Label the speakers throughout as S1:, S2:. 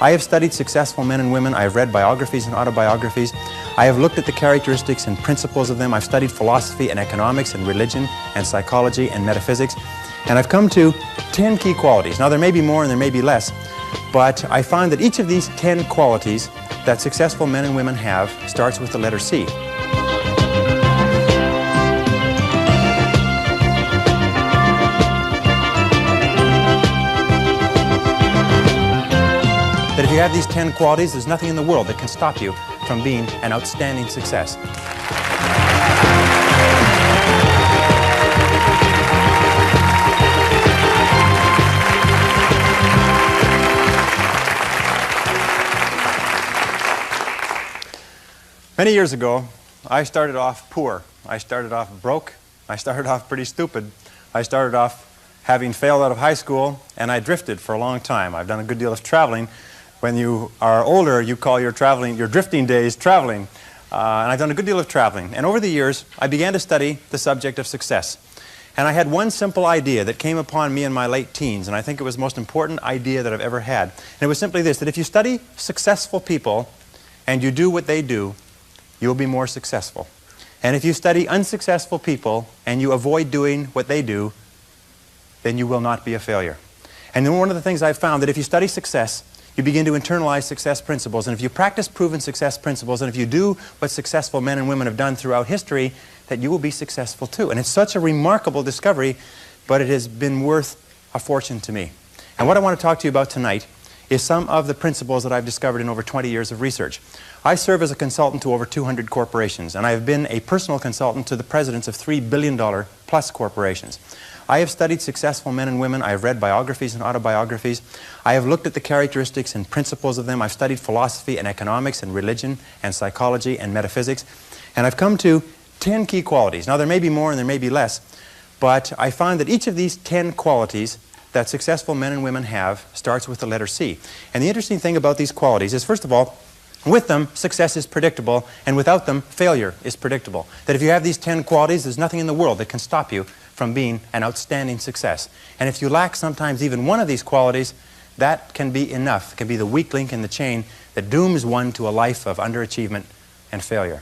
S1: I have studied successful men and women. I have read biographies and autobiographies. I have looked at the characteristics and principles of them. I've studied philosophy and economics and religion and psychology and metaphysics. And I've come to 10 key qualities. Now, there may be more and there may be less, but I find that each of these 10 qualities that successful men and women have starts with the letter C. That if you have these 10 qualities, there's nothing in the world that can stop you from being an outstanding success. Many years ago, I started off poor. I started off broke. I started off pretty stupid. I started off having failed out of high school, and I drifted for a long time. I've done a good deal of traveling. When you are older, you call your drifting days traveling. And I've done a good deal of traveling. And over the years, I began to study the subject of success. And I had one simple idea that came upon me in my late teens, and I think it was the most important idea that I've ever had. And it was simply this, that if you study successful people and you do what they do, you'll be more successful. And if you study unsuccessful people and you avoid doing what they do, then you will not be a failure. And then one of the things I've found that if you study success, you begin to internalize success principles. And if you practice proven success principles, and if you do what successful men and women have done throughout history, that you will be successful too. And it's such a remarkable discovery, but it has been worth a fortune to me. And what I want to talk to you about tonight is some of the principles that I've discovered in over 20 years of research. I serve as a consultant to over 200 corporations, and I have been a personal consultant to the presidents of $3 billion plus corporations. I have studied successful men and women. I have read biographies and autobiographies. I have looked at the characteristics and principles of them. I've studied philosophy and economics and religion and psychology and metaphysics. And I've come to 10 key qualities. Now, there may be more and there may be less, but I find that each of these 10 qualities that successful men and women have starts with the letter C. And the interesting thing about these qualities is, first of all, with them, success is predictable, and without them, failure is predictable. That if you have these 10 qualities, there's nothing in the world that can stop you from being an outstanding success. And if you lack sometimes even one of these qualities, that can be enough, can be the weak link in the chain that dooms one to a life of underachievement and failure.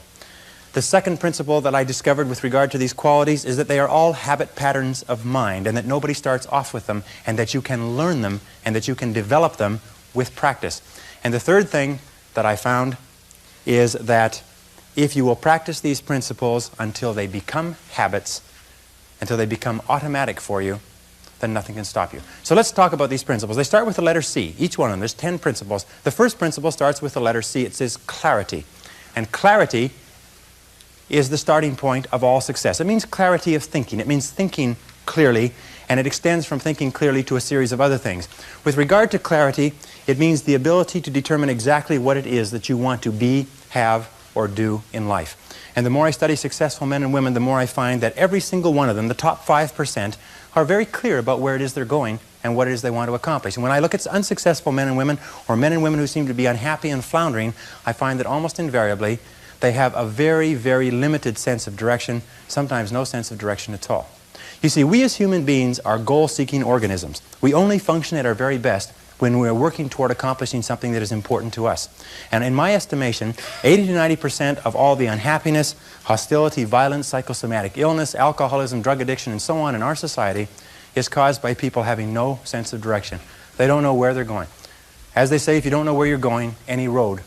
S1: The second principle that I discovered with regard to these qualities is that they are all habit patterns of mind, and that nobody starts off with them, and that you can learn them, and that you can develop them with practice. And the third thing that I found is that if you will practice these principles until they become habits, until they become automatic for you, then nothing can stop you. So let's talk about these principles. They start with the letter C, each one of them. There's 10 principles. The first principle starts with the letter C. It says clarity. And clarity is the starting point of all success. It means clarity of thinking. It means thinking clearly, and it extends from thinking clearly to a series of other things. With regard to clarity, it means the ability to determine exactly what it is that you want to be, have, or do in life. And the more I study successful men and women, the more I find that every single one of them, the top 5%, are very clear about where it is they're going and what it is they want to accomplish. And when I look at unsuccessful men and women, or men and women who seem to be unhappy and floundering, I find that almost invariably they have a very, very limited sense of direction, sometimes no sense of direction at all. You see, we as human beings are goal-seeking organisms. We only function at our very best when we're working toward accomplishing something that is important to us. And in my estimation, 80 to 90% of all the unhappiness, hostility, violence, psychosomatic illness, alcoholism, drug addiction, and so on in our society is caused by people having no sense of direction. They don't know where they're going. As they say, if you don't know where you're going, any road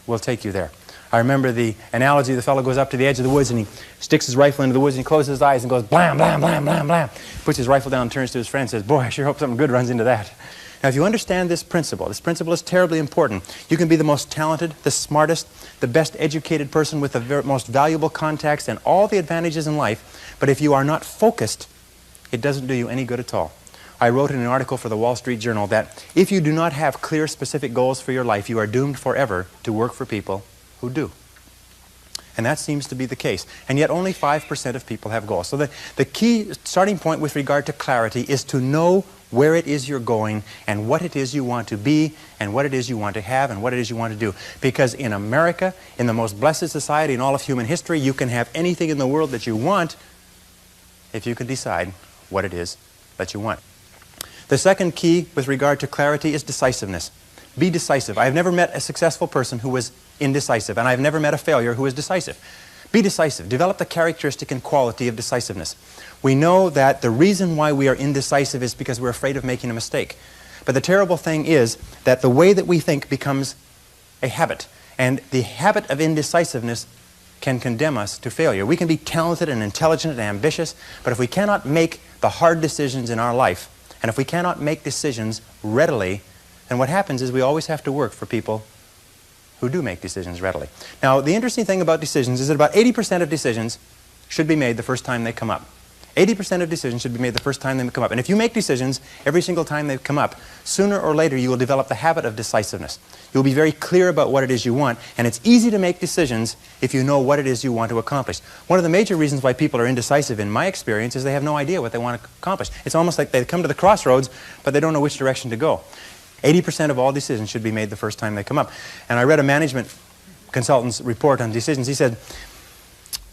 S1: will take you there. I remember the analogy, the fellow goes up to the edge of the woods and he sticks his rifle into the woods and he closes his eyes and goes blam, blam, blam, blam, blam. Puts his rifle down, turns to his friend and says, boy, I sure hope something good runs into that. Now, if you understand this principle is terribly important. You can be the most talented, the smartest, the best educated person with the most valuable contacts and all the advantages in life, but if you are not focused, it doesn't do you any good at all. I wrote in an article for the Wall Street Journal that if you do not have clear, specific goals for your life, you are doomed forever to work for people who do. And that seems to be the case. And yet only 5% of people have goals. So the key starting point with regard to clarity is to know where it is you're going and what it is you want to be and what it is you want to have and what it is you want to do. Because in America, in the most blessed society in all of human history, you can have anything in the world that you want if you can decide what it is that you want. The second key with regard to clarity is decisiveness. Be decisive. I have never met a successful person who was indecisive, and I have never met a failure who was decisive. Be decisive. Develop the characteristic and quality of decisiveness. We know that the reason why we are indecisive is because we're afraid of making a mistake. But the terrible thing is that the way that we think becomes a habit. And the habit of indecisiveness can condemn us to failure. We can be talented and intelligent and ambitious, but if we cannot make the hard decisions in our life, and if we cannot make decisions readily, then what happens is we always have to work for people who do make decisions readily. Now, the interesting thing about decisions is that about 80% of decisions should be made the first time they come up. 80% of decisions should be made the first time they come up. And if you make decisions every single time they come up, sooner or later you will develop the habit of decisiveness. You'll be very clear about what it is you want, and it's easy to make decisions if you know what it is you want to accomplish. One of the major reasons why people are indecisive, in my experience, is they have no idea what they want to accomplish. It's almost like they come to the crossroads, but they don't know which direction to go. 80% of all decisions should be made the first time they come up. And I read a management consultant's report on decisions. He said,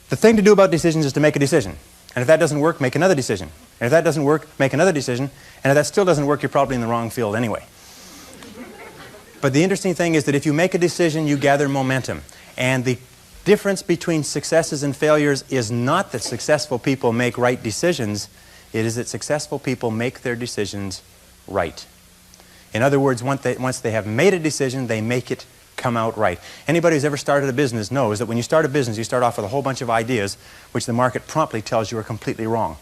S1: the thing to do about decisions is to make a decision. And if that doesn't work, make another decision. And if that doesn't work, make another decision. And if that still doesn't work, you're probably in the wrong field anyway. But the interesting thing is that if you make a decision, you gather momentum. And the difference between successes and failures is not that successful people make right decisions. It is that successful people make their decisions right. In other words, once they have made a decision, they make it come out right. Anybody who's ever started a business knows that when you start a business, you start off with a whole bunch of ideas which the market promptly tells you are completely wrong.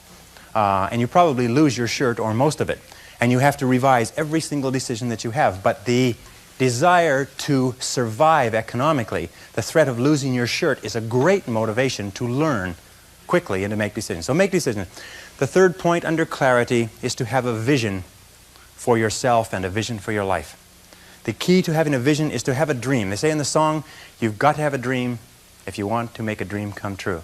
S1: And you probably lose your shirt or most of it. And you have to revise every single decision that you have. But the desire to survive economically, the threat of losing your shirt, is a great motivation to learn quickly and to make decisions. So make decisions. The third point under clarity is to have a vision for yourself and a vision for your life. The key to having a vision is to have a dream. They say in the song, you've got to have a dream if you want to make a dream come true.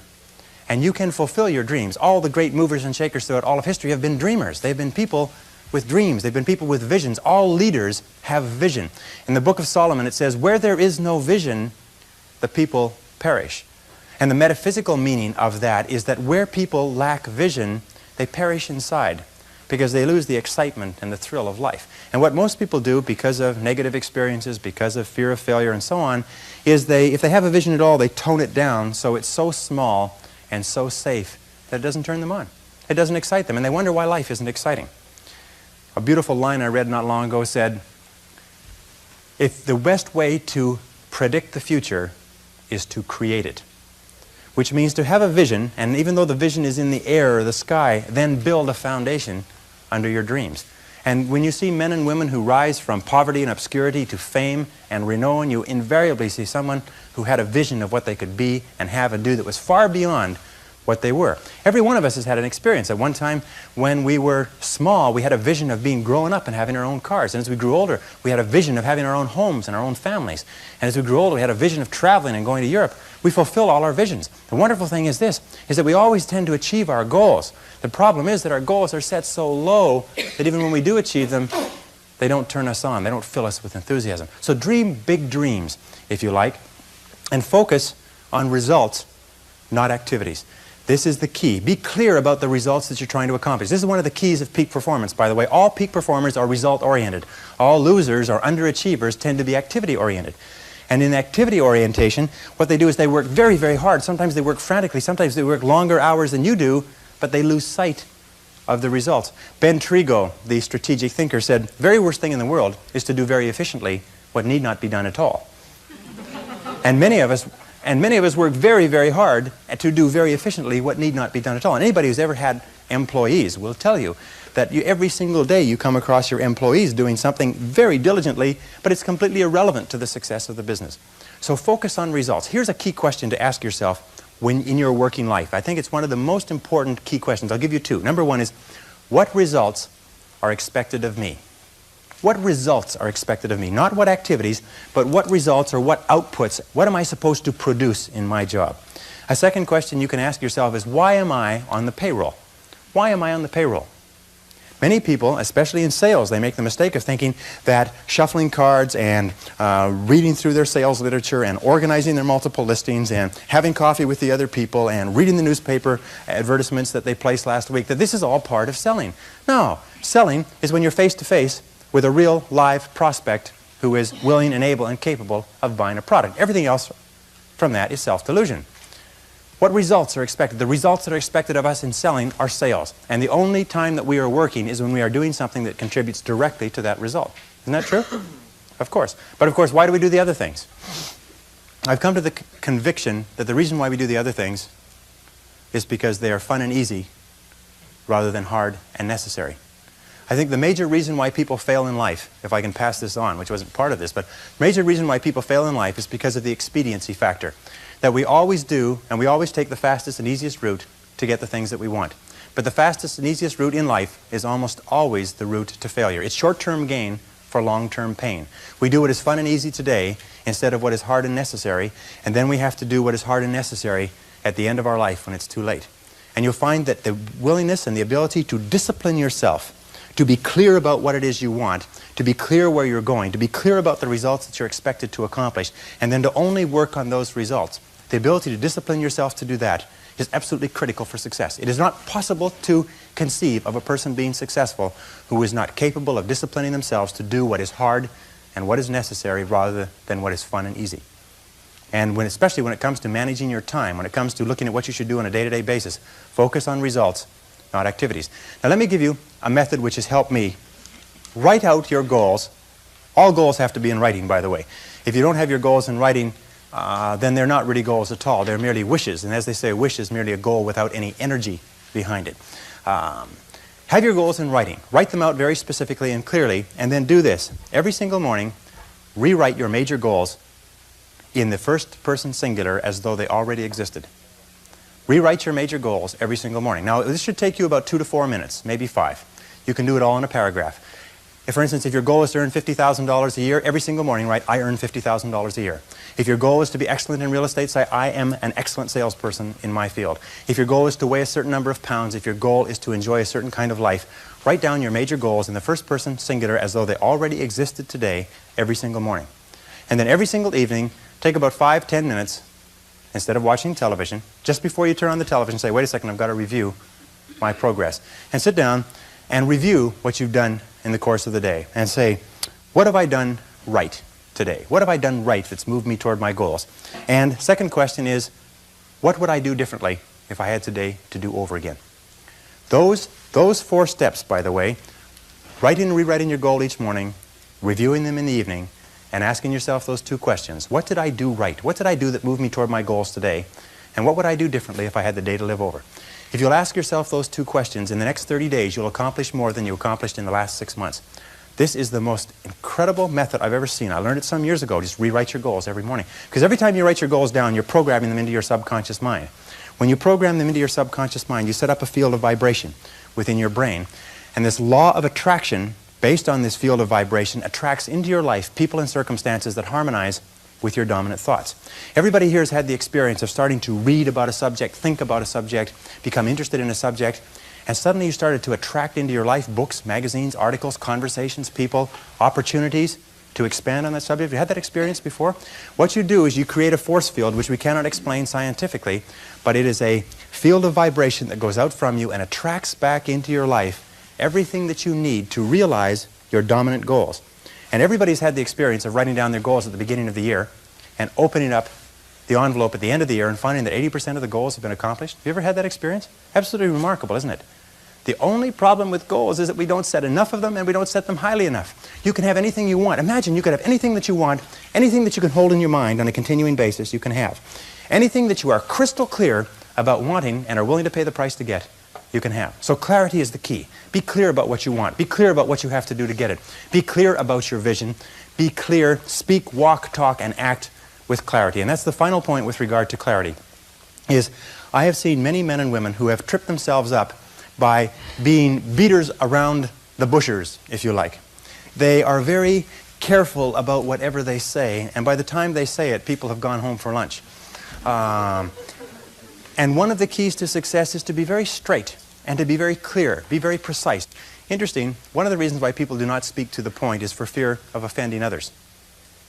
S1: And you can fulfill your dreams. All the great movers and shakers throughout all of history have been dreamers. They've been people with dreams. They've been people with visions. All leaders have vision. In the book of Solomon, it says, where there is no vision, the people perish. And the metaphysical meaning of that is that where people lack vision, they perish inside, because they lose the excitement and the thrill of life. And what most people do, because of negative experiences, because of fear of failure and so on, is if they have a vision at all, they tone it down so it's so small and so safe that it doesn't turn them on. It doesn't excite them, and they wonder why life isn't exciting. A beautiful line I read not long ago said, if the best way to predict the future is to create it, which means to have a vision, and even though the vision is in the air or the sky, then build a foundation under your dreams. And when you see men and women who rise from poverty and obscurity to fame and renown, you invariably see someone who had a vision of what they could be and have and do that was far beyond what they were. Every one of us has had an experience. At one time when we were small, we had a vision of being grown up and having our own cars. And as we grew older, we had a vision of having our own homes and our own families. And as we grew older, we had a vision of traveling and going to Europe. We fulfill all our visions. The wonderful thing is this, is that we always tend to achieve our goals. The problem is that our goals are set so low that even when we do achieve them, they don't turn us on. They don't fill us with enthusiasm. So dream big dreams, if you like, and focus on results, not activities. This is the key. Be clear about the results that you're trying to accomplish. This is one of the keys of peak performance, by the way. All peak performers are result-oriented. All losers or underachievers tend to be activity-oriented. And in activity orientation, what they do is they work very, very hard. Sometimes they work frantically. Sometimes they work longer hours than you do, but they lose sight of the results. Ben Trigo, the strategic thinker, said, the very worst thing in the world is to do very efficiently what need not be done at all. And many of us work very, very hard to do very efficiently what need not be done at all. And anybody who's ever had employees will tell you that every single day you come across your employees doing something very diligently, but it's completely irrelevant to the success of the business. So focus on results. Here's a key question to ask yourself in your working life. I think it's one of the most important key questions. I'll give you two. Number one is, what results are expected of me? What results are expected of me? Not what activities, but what results or what outputs, what am I supposed to produce in my job? A second question you can ask yourself is, why am I on the payroll? Why am I on the payroll? Many people, especially in sales, they make the mistake of thinking that shuffling cards and reading through their sales literature and organizing their multiple listings and having coffee with the other people and reading the newspaper advertisements that they placed last week, that this is all part of selling. No, selling is when you're face to face with a real live prospect who is willing and able and capable of buying a product. Everything else from that is self-delusion. What results are expected? The results that are expected of us in selling are sales. And the only time that we are working is when we are doing something that contributes directly to that result. Isn't that true? Of course. But of course, why do we do the other things? I've come to the conviction that the reason why we do the other things is because they are fun and easy rather than hard and necessary. I think the major reason why people fail in life, if I can pass this on, which wasn't part of this, but the major reason why people fail in life is because of the expediency factor. That we always do, and we always take the fastest and easiest route to get the things that we want. But the fastest and easiest route in life is almost always the route to failure. It's short-term gain for long-term pain. We do what is fun and easy today instead of what is hard and necessary, and then we have to do what is hard and necessary at the end of our life when it's too late. And you'll find that the willingness and the ability to discipline yourself, to be clear about what it is you want, to be clear where you're going, to be clear about the results that you're expected to accomplish, and then to only work on those results. The ability to discipline yourself to do that is absolutely critical for success. It is not possible to conceive of a person being successful who is not capable of disciplining themselves to do what is hard and what is necessary rather than what is fun and easy. And especially when it comes to managing your time, when it comes to looking at what you should do on a day-to-day basis, focus on results, not activities. Now let me give you a method which has helped me. Write out your goals. All goals have to be in writing, by the way. If you don't have your goals in writing, then they're not really goals at all. They're merely wishes. And as they say, a wish is merely a goal without any energy behind it. Have your goals in writing. Write them out very specifically and clearly, and then do this. Every single morning, rewrite your major goals in the first person singular as though they already existed. Rewrite your major goals every single morning. Now, this should take you about 2 to 4 minutes, maybe 5. You can do it all in a paragraph. For instance, if your goal is to earn $50,000 a year, every single morning write, I earn $50,000 a year. If your goal is to be excellent in real estate, say, I am an excellent salesperson in my field. If your goal is to weigh a certain number of pounds, if your goal is to enjoy a certain kind of life, write down your major goals in the first person singular as though they already existed today every single morning. And then every single evening, take about 5-10 minutes, instead of watching television, just before you turn on the television, say, wait a second, I've got to review my progress. And sit down and review what you've done in the course of the day and say, what have I done right today? What have I done right that's moved me toward my goals? And second question is, what would I do differently if I had today to do over again? Those 4 steps, by the way, writing and rewriting your goal each morning, reviewing them in the evening, and asking yourself those 2 questions. What did I do right? What did I do that moved me toward my goals today? And what would I do differently if I had the day to live over? If you'll ask yourself those 2 questions, in the next 30 days, you'll accomplish more than you accomplished in the last 6 months. This is the most incredible method I've ever seen. I learned it some years ago. Just rewrite your goals every morning. Because every time you write your goals down, you're programming them into your subconscious mind. When you program them into your subconscious mind, you set up a field of vibration within your brain. And this law of attraction, based on this field of vibration, attracts into your life people and circumstances that harmonize with your dominant thoughts. Everybody here has had the experience of starting to read about a subject, think about a subject, become interested in a subject, and suddenly you started to attract into your life books, magazines, articles, conversations, people, opportunities to expand on that subject. Have you had that experience before? What you do is you create a force field, which we cannot explain scientifically, but it is a field of vibration that goes out from you and attracts back into your life everything that you need to realize your dominant goals. And everybody's had the experience of writing down their goals at the beginning of the year and opening up the envelope at the end of the year and finding that 80% of the goals have been accomplished. Have you ever had that experience? Absolutely remarkable, isn't it? The only problem with goals is that we don't set enough of them and we don't set them highly enough. You can have anything you want. Imagine you could have anything that you want, anything that you can hold in your mind on a continuing basis you can have. Anything that you are crystal clear about wanting and are willing to pay the price to get, you can have. So clarity is the key. Be clear about what you want. Be clear about what you have to do to get it. Be clear about your vision. Be clear, speak, walk, talk, and act with clarity. And that's the final point with regard to clarity, is I have seen many men and women who have tripped themselves up by being beaters around the bushers, if you like. They are very careful about whatever they say, and by the time they say it, people have gone home for lunch. And one of the keys to success is to be very straight and to be very clear, be very precise. Interesting, one of the reasons why people do not speak to the point is for fear of offending others.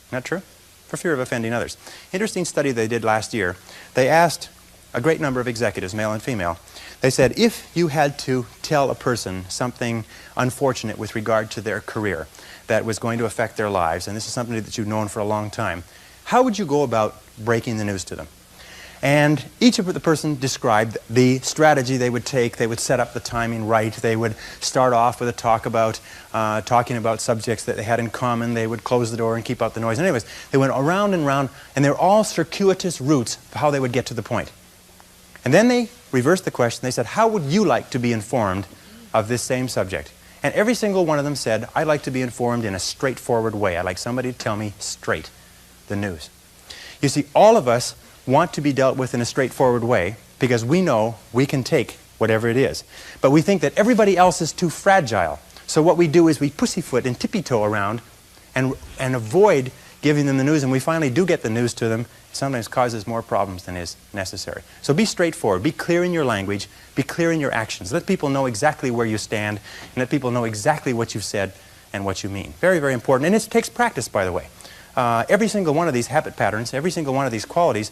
S1: Isn't that true? For fear of offending others. Interesting study they did last year. They asked a great number of executives, male and female. They said, if you had to tell a person something unfortunate with regard to their career that was going to affect their lives, and this is something that you've known for a long time, how would you go about breaking the news to them? And each of the person described the strategy they would take. They would set up the timing right. They would start off with a talk about talking about subjects that they had in common. They would close the door and keep out the noise. And anyways, they went around and around, and they were all circuitous routes of how they would get to the point. And then they reversed the question. They said, how would you like to be informed of this same subject? And every single one of them said, I'd like to be informed in a straightforward way. I'd like somebody to tell me straight the news. You see, all of us want to be dealt with in a straightforward way because we know we can take whatever it is. But we think that everybody else is too fragile. So what we do is we pussyfoot and tippy-toe around and avoid giving them the news, and we finally do get the news to them. It sometimes causes more problems than is necessary. So be straightforward. Be clear in your language. Be clear in your actions. Let people know exactly where you stand, and let people know exactly what you've said and what you mean. Very, very important. And it takes practice, by the way. Every single one of these habit patterns, every single one of these qualities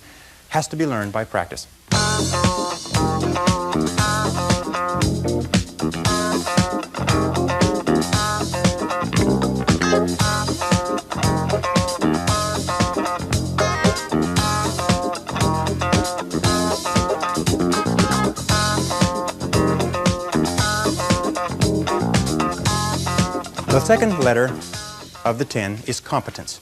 S1: has to be learned by practice. The second letter of the 10 is competence.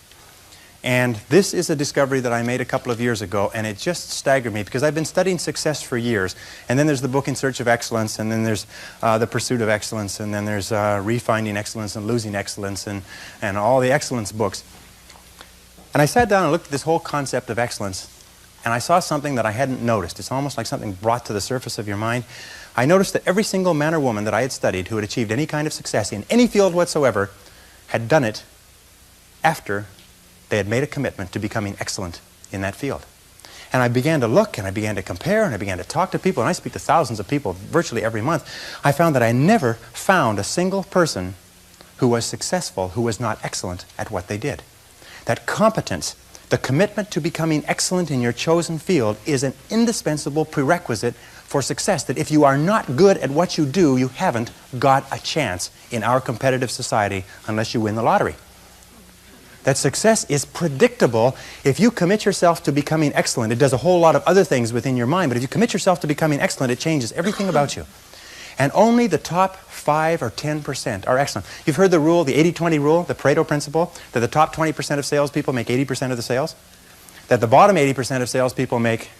S1: And this is a discovery that I made a couple of years ago, and it just staggered me because I've been studying success for years. And then there's the book In Search of Excellence, and then there's The Pursuit of Excellence, and then there's Refinding Excellence and Losing Excellence, and all the excellence books. And I sat down and looked at this whole concept of excellence, and I saw something that I hadn't noticed. It's almost like something brought to the surface of your mind. I noticed that every single man or woman that I had studied who had achieved any kind of success in any field whatsoever had done it after they had made a commitment to becoming excellent in that field. And I began to look, and I began to compare, and I began to talk to people, and I speak to thousands of people virtually every month. I found that I never found a single person who was successful who was not excellent at what they did. That competence, the commitment to becoming excellent in your chosen field, is an indispensable prerequisite for success. That if you are not good at what you do, you haven't got a chance in our competitive society unless you win the lottery. That success is predictable. If you commit yourself to becoming excellent, it does a whole lot of other things within your mind, but if you commit yourself to becoming excellent, it changes everything about you. And only the top 5 or 10% are excellent. You've heard the rule, the 80-20 rule, the Pareto principle, that the top 20% of salespeople make 80% of the sales, that the bottom 80% of salespeople make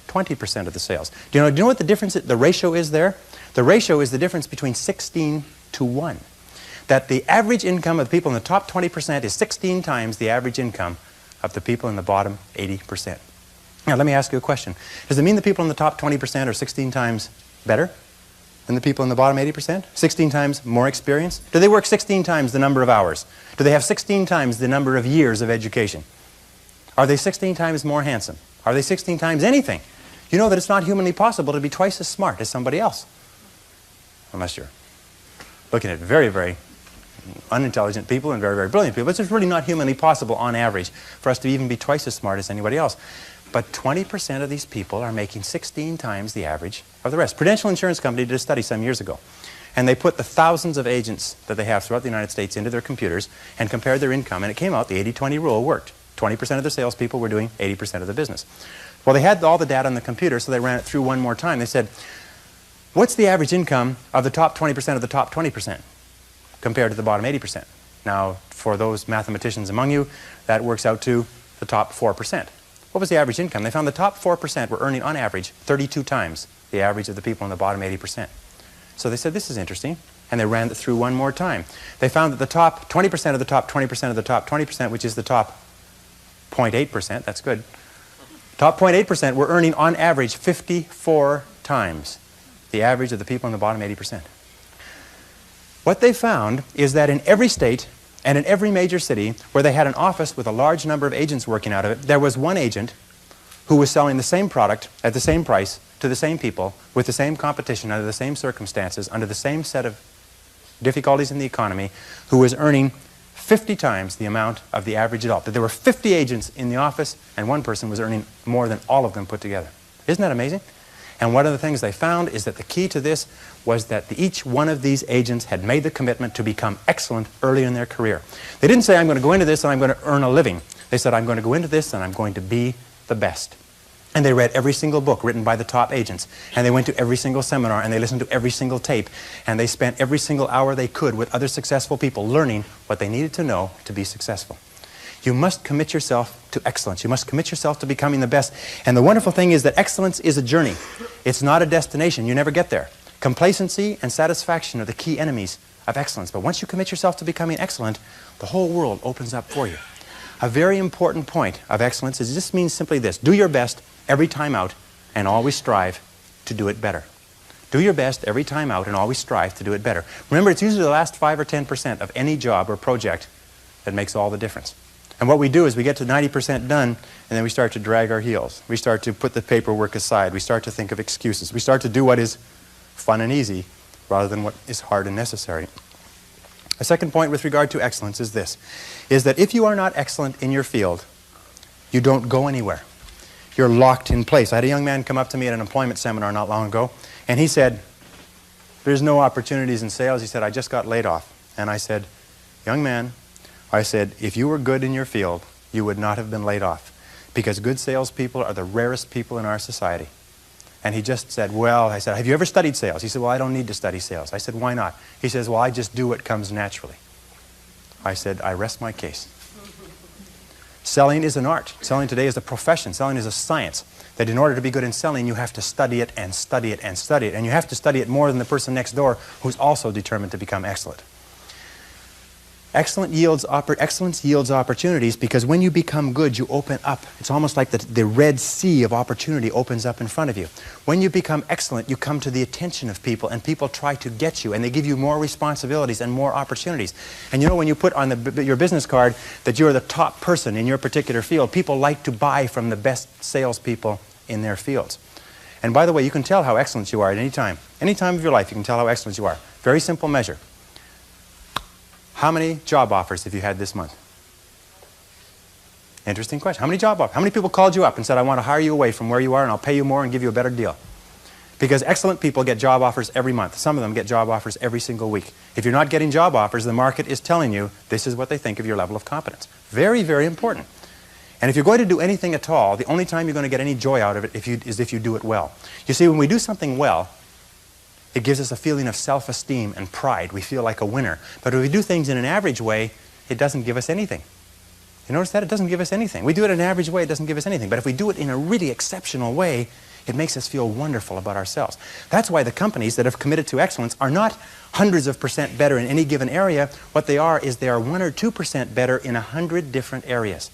S1: 20% of the sales. Do you know what the difference, the ratio is there? The ratio is the difference between 16 to 1. That the average income of the people in the top 20% is 16 times the average income of the people in the bottom 80%. Now, let me ask you a question. Does it mean the people in the top 20% are 16 times better than the people in the bottom 80%? 16 times more experience? Do they work 16 times the number of hours? Do they have 16 times the number of years of education? Are they 16 times more handsome? Are they 16 times anything? You know that it's not humanly possible to be twice as smart as somebody else. Unless you're looking at very, very unintelligent people and very, very brilliant people. It's just really not humanly possible on average for us to even be twice as smart as anybody else. But 20% of these people are making 16 times the average of the rest. Prudential Insurance Company did a study some years ago, and they put the thousands of agents that they have throughout the United States into their computers and compared their income, and it came out the 80-20 rule worked. 20% of the salespeople were doing 80% of the business. Well, they had all the data on the computer, so they ran it through one more time. They said, what's the average income of the top 20% of the top 20%? Compared to the bottom 80%. Now, for those mathematicians among you, that works out to the top 4%. What was the average income? They found the top 4% were earning, on average, 32 times the average of the people in the bottom 80%. So they said, this is interesting, and they ran it through one more time. They found that the top 20% of the top 20% of the top 20%, which is the top 0.8%, that's good, top 0.8% were earning, on average, 54 times the average of the people in the bottom 80%. What they found is that in every state and in every major city where they had an office with a large number of agents working out of it, there was one agent who was selling the same product at the same price to the same people with the same competition under the same circumstances, under the same set of difficulties in the economy, who was earning 50 times the amount of the average adult. That there were 50 agents in the office and one person was earning more than all of them put together. Isn't that amazing? And one of the things they found is that the key to this was that each one of these agents had made the commitment to become excellent early in their career. They didn't say, I'm going to go into this and I'm going to earn a living. They said, I'm going to go into this and I'm going to be the best. And they read every single book written by the top agents. And they went to every single seminar and they listened to every single tape. And they spent every single hour they could with other successful people learning what they needed to know to be successful. You must commit yourself to excellence. You must commit yourself to becoming the best. And the wonderful thing is that excellence is a journey. It's not a destination. You never get there. Complacency and satisfaction are the key enemies of excellence. But once you commit yourself to becoming excellent, the whole world opens up for you. A very important point of excellence is this means simply this. Do your best every time out and always strive to do it better. Do your best every time out and always strive to do it better. Remember, it's usually the last 5 or 10% of any job or project that makes all the difference. And what we do is we get to 90% done, and then we start to drag our heels. We start to put the paperwork aside. We start to think of excuses. We start to do what is fun and easy rather than what is hard and necessary. A second point with regard to excellence is this, is that if you are not excellent in your field, you don't go anywhere. You're locked in place. I had a young man come up to me at an employment seminar not long ago, and he said, there's no opportunities in sales. He said, I just got laid off. And I said, young man, I said, if you were good in your field, you would not have been laid off, because good salespeople are the rarest people in our society. And he just said, well, I said, have you ever studied sales? He said, well, I don't need to study sales. I said, why not? He says, well, I just do what comes naturally. I said, I rest my case. Selling is an art. Selling today is a profession. Selling is a science. That in order to be good in selling, you have to study it and study it and study it. And you have to study it more than the person next door who's also determined to become excellent. Excellence yields opportunities, because when you become good, you open up. It's almost like the Red Sea of opportunity opens up in front of you. When you become excellent, you come to the attention of people, and people try to get you, and they give you more responsibilities and more opportunities. And you know, when you put on your business card that you're the top person in your particular field, people like to buy from the best salespeople in their fields. And by the way, you can tell how excellent you are at any time. Any time of your life, you can tell how excellent you are. Very simple measure. How many job offers have you had this month? Interesting question. How many job offers? How many people called you up and said, I want to hire you away from where you are and I'll pay you more and give you a better deal? Because excellent people get job offers every month. Some of them get job offers every single week. If you're not getting job offers, the market is telling you this is what they think of your level of competence. Very, very important. And if you're going to do anything at all, the only time you're going to get any joy out of it is if you do it well. You see, when we do something well, it gives us a feeling of self-esteem and pride. We feel like a winner. But if we do things in an average way, it doesn't give us anything. You notice that? It doesn't give us anything. We do it in an average way, it doesn't give us anything. But if we do it in a really exceptional way, it makes us feel wonderful about ourselves. That's why the companies that have committed to excellence are not hundreds of % better in any given area. What they are is they are 1 or 2% better in 100 different areas.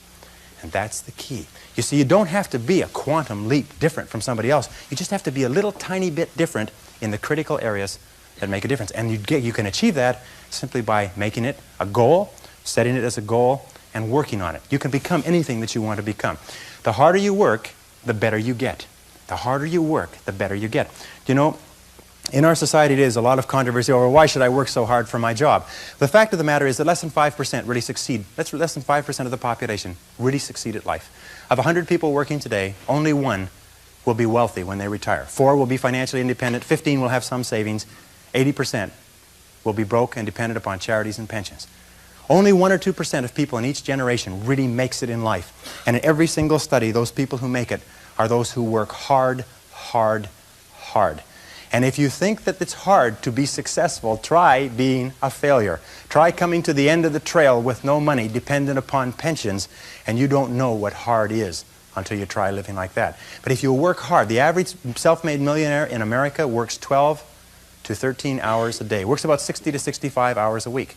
S1: And that's the key. You see, you don't have to be a quantum leap different from somebody else. You just have to be a little tiny bit different in the critical areas that make a difference. And you can achieve that simply by making it a goal, setting it as a goal, and working on it. You can become anything that you want to become. The harder you work, the better you get. The harder you work, the better you get. You know, in our society there's a lot of controversy over why should I work so hard for my job. The fact of the matter is that less than 5% really succeed. Less than 5% of the population really succeed at life. Of 100 people working today, only 1 will be wealthy when they retire. 4 will be financially independent. 15 will have some savings. 80% will be broke and dependent upon charities and pensions. Only 1 or 2% of people in each generation really makes it in life. And in every single study, those people who make it are those who work hard, hard, hard. And if you think that it's hard to be successful, try being a failure. Try coming to the end of the trail with no money, dependent upon pensions, and you don't know what hard is until you try living like that. But if you work hard, the average self-made millionaire in America works 12 to 13 hours a day, works about 60 to 65 hours a week.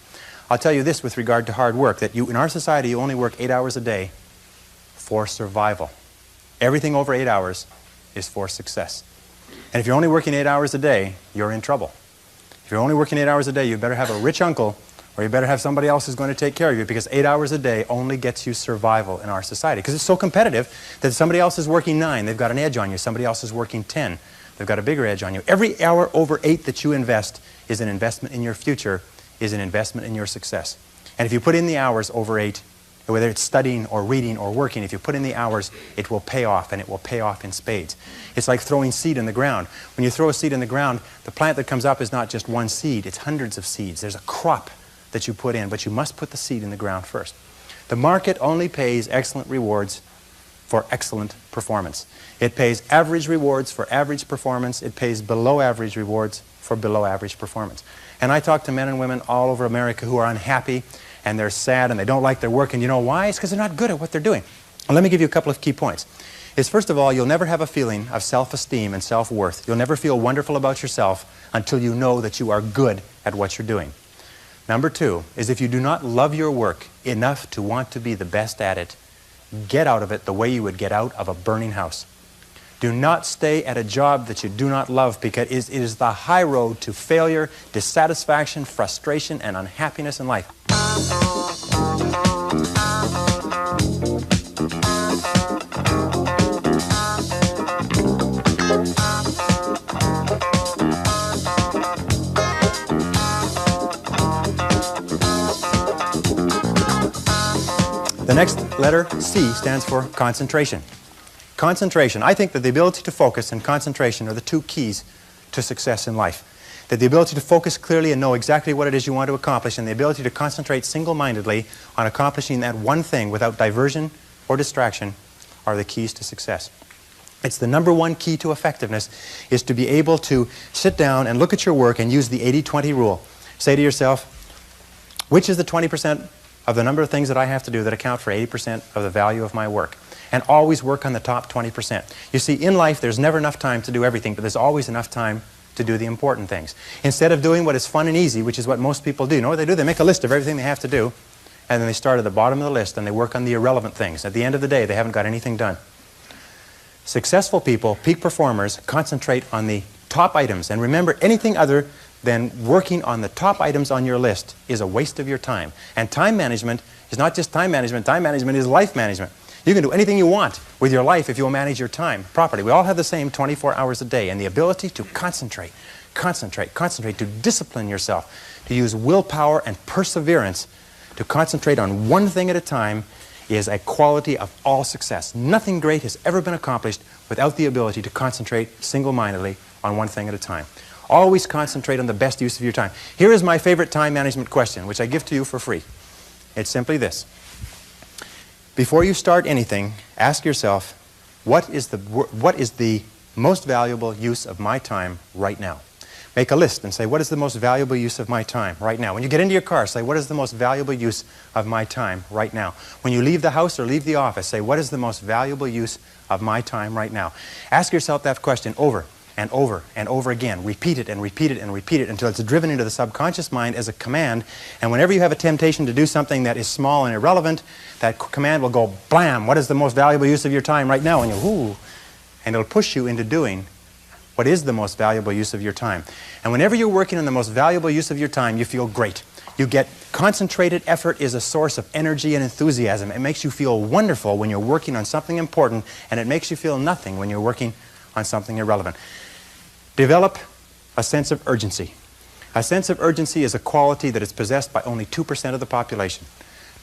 S1: I'll tell you this with regard to hard work, that in our society you only work 8 hours a day for survival. Everything over 8 hours is for success. And if you're only working 8 hours a day, you're in trouble. If you're only working 8 hours a day, you better have a rich uncle, or you better have somebody else who's going to take care of you, because 8 hours a day only gets you survival in our society. Because it's so competitive that somebody else is working 9, they've got an edge on you. Somebody else is working 10, they've got a bigger edge on you. Every hour over 8 that you invest is an investment in your future, is an investment in your success. And if you put in the hours over 8, Whether it's studying or reading or working, if you put in the hours, it will pay off, and it will pay off in spades. It's like throwing seed in the ground. When you throw a seed in the ground, the plant that comes up is not just one seed, it's hundreds of seeds. There's a crop that you put in, but you must put the seed in the ground first. The market only pays excellent rewards for excellent performance. It pays average rewards for average performance. It pays below average rewards for below average performance. And I talk to men and women all over America who are unhappy, and they're sad, and they don't like their work, and you know why? It's because they're not good at what they're doing. Well, let me give you a couple of key points. First of all, you'll never have a feeling of self-esteem and self-worth. You'll never feel wonderful about yourself until you know that you are good at what you're doing. Number two is if you do not love your work enough to want to be the best at it, get out of it the way you would get out of a burning house. Do not stay at a job that you do not love, because it is the high road to failure, dissatisfaction, frustration, and unhappiness in life. The next letter, C, stands for concentration. Concentration. I think that the ability to focus and concentration are the two keys to success in life. That the ability to focus clearly and know exactly what it is you want to accomplish, and the ability to concentrate single-mindedly on accomplishing that one thing without diversion or distraction are the keys to success. It's the number one key to effectiveness, is to be able to sit down and look at your work and use the 80-20 rule. Say to yourself, which is the 20% of the number of things that I have to do that account for 80% of the value of my work? And always work on the top 20%. You see, in life, there's never enough time to do everything, but there's always enough time to do the important things. Instead of doing what is fun and easy, which is what most people do, you know what they do? They make a list of everything they have to do, and then they start at the bottom of the list and they work on the irrelevant things. At the end of the day, they haven't got anything done. Successful people, peak performers, concentrate on the top items. And remember, anything other than working on the top items on your list is a waste of your time. And time management is not just time management is life management. You can do anything you want with your life if you will manage your time properly. We all have the same 24 hours a day, and the ability to concentrate, to discipline yourself, to use willpower and perseverance to concentrate on one thing at a time is a quality of all success. Nothing great has ever been accomplished without the ability to concentrate single-mindedly on one thing at a time. Always concentrate on the best use of your time. Here is my favorite time management question, which I give to you for free. It's simply this. Before you start anything, ask yourself, what is the most valuable use of my time right now? Make a list and say, what is the most valuable use of my time right now? When you get into your car, say, what is the most valuable use of my time right now? When you leave the house or leave the office, say, what is the most valuable use of my time right now? Ask yourself that question over and over and over again. Repeat it and repeat it and repeat it until it's driven into the subconscious mind as a command. And whenever you have a temptation to do something that is small and irrelevant, that command will go, blam, what is the most valuable use of your time right now? And you'll, ooh, and it'll push you into doing what is the most valuable use of your time. And whenever you're working on the most valuable use of your time, you feel great. You get concentrated effort is a source of energy and enthusiasm. It makes you feel wonderful when you're working on something important, and it makes you feel nothing when you're working on something irrelevant. Develop a sense of urgency. A sense of urgency is a quality that is possessed by only 2% of the population.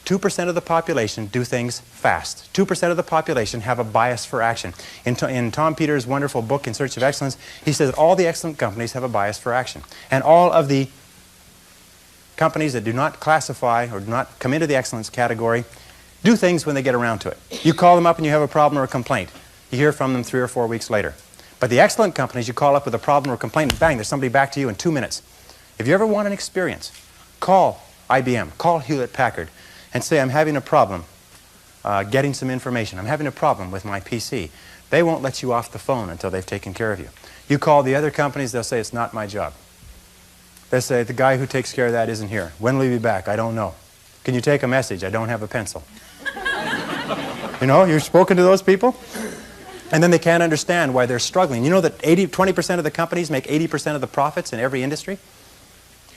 S1: 2% of the population do things fast. 2% of the population have a bias for action. In Tom Peters' wonderful book, In Search of Excellence, he says that all the excellent companies have a bias for action. And all of the companies that do not classify or do not come into the excellence category do things when they get around to it. You call them up and you have a problem or a complaint. You hear from them 3 or 4 weeks later. But the excellent companies, you call up with a problem or a complaint, and bang, there's somebody back to you in 2 minutes. If you ever want an experience, call IBM, call Hewlett-Packard, and say, I'm having a problem getting some information. I'm having a problem with my PC. They won't let you off the phone until they've taken care of you. You call the other companies, they'll say, it's not my job. They'll say, the guy who takes care of that isn't here. When will he be back? I don't know. Can you take a message? I don't have a pencil. You know, you've spoken to those people? And then they can't understand why they're struggling. You know that 20% of the companies make 80% of the profits in every industry?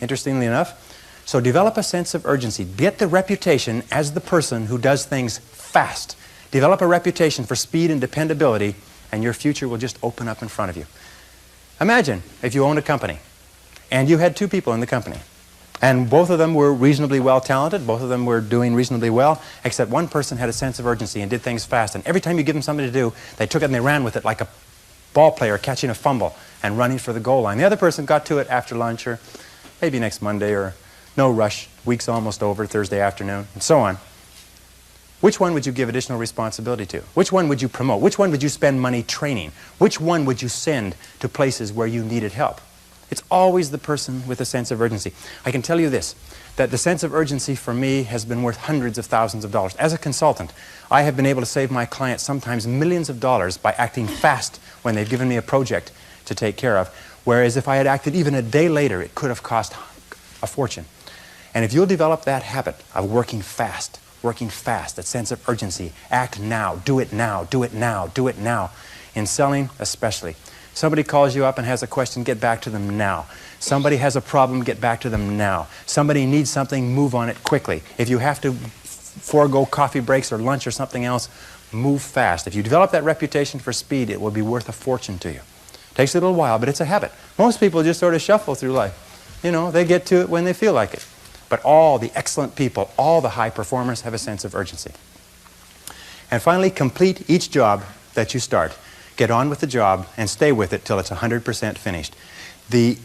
S1: Interestingly enough. So develop a sense of urgency. Get the reputation as the person who does things fast. Develop a reputation for speed and dependability, and your future will just open up in front of you. Imagine if you owned a company, and you had 2 people in the company. And both of them were reasonably well talented. Both of them were doing reasonably well, except one person had a sense of urgency and did things fast. And every time you give them something to do, they took it and they ran with it like a ball player catching a fumble and running for the goal line. The other person got to it after lunch, or maybe next Monday, or no rush, week's almost over, Thursday afternoon, and so on. Which one would you give additional responsibility to? Which one would you promote? Which one would you spend money training? Which one would you send to places where you needed help? It's always the person with a sense of urgency. I can tell you this, that the sense of urgency for me has been worth hundreds of thousands of dollars. As a consultant, I have been able to save my clients sometimes millions of dollars by acting fast when they've given me a project to take care of, whereas if I had acted even a day later, it could have cost a fortune. And if you'll develop that habit of working fast, that sense of urgency, act now, do it now, do it now, do it now, in selling especially. Somebody calls you up and has a question, get back to them now. Somebody has a problem, get back to them now. Somebody needs something, move on it quickly. If you have to forego coffee breaks or lunch or something else, move fast. If you develop that reputation for speed, it will be worth a fortune to you. Takes a little while, but it's a habit. Most people just sort of shuffle through life. You know, they get to it when they feel like it. But all the excellent people, all the high performers have a sense of urgency. And finally, complete each job that you start. Get on with the job and stay with it till it's 100% finished. The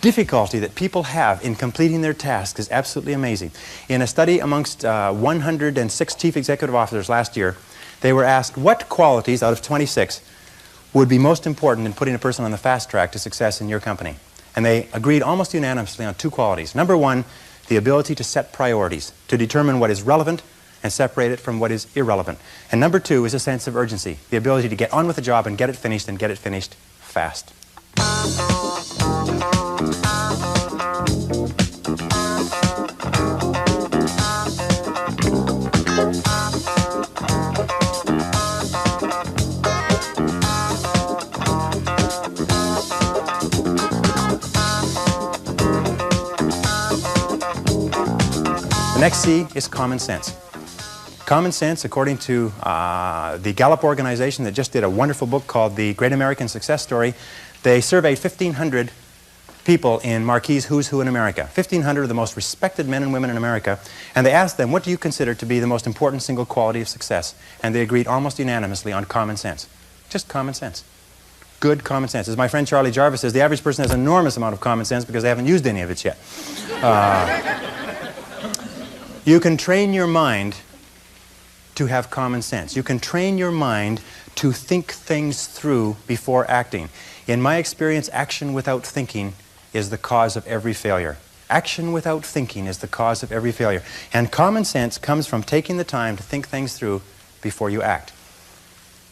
S1: difficulty that people have in completing their tasks is absolutely amazing. In a study amongst 106 chief executive officers last year, they were asked what qualities out of 26 would be most important in putting a person on the fast track to success in your company. And they agreed almost unanimously on two qualities. Number one, the ability to set priorities, to determine what is relevant and separate it from what is irrelevant. And number two is a sense of urgency, the ability to get on with the job and get it finished fast. The next C is common sense. Common sense, according to the Gallup organization that just did a wonderful book called The Great American Success Story, they surveyed 1,500 people in Marquis' Who's Who in America, 1,500 of the most respected men and women in America, and they asked them, what do you consider to be the most important single quality of success? And they agreed almost unanimously on common sense. Just common sense. Good common sense. As my friend Charlie Jarvis says, the average person has an enormous amount of common sense because they haven't used any of it yet. You can train your mind to have common sense. You can train your mind to think things through before acting. In my experience, action without thinking is the cause of every failure. Action without thinking is the cause of every failure. And common sense comes from taking the time to think things through before you act.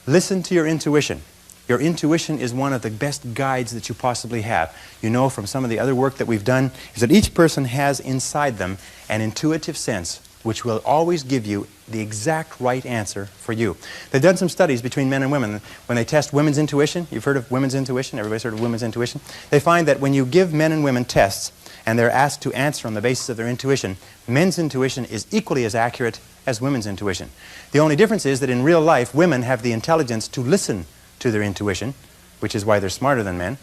S1: Listen to your intuition. Your intuition is one of the best guides that you possibly have. You know from some of the other work that we've done is that each person has inside them an intuitive sense which will always give you the exact right answer for you. They've done some studies between men and women. When they test women's intuition, you've heard of women's intuition, everybody's heard of women's intuition, they find that when you give men and women tests and they're asked to answer on the basis of their intuition, men's intuition is equally as accurate as women's intuition. The only difference is that in real life, women have the intelligence to listen to their intuition, which is why they're smarter than men.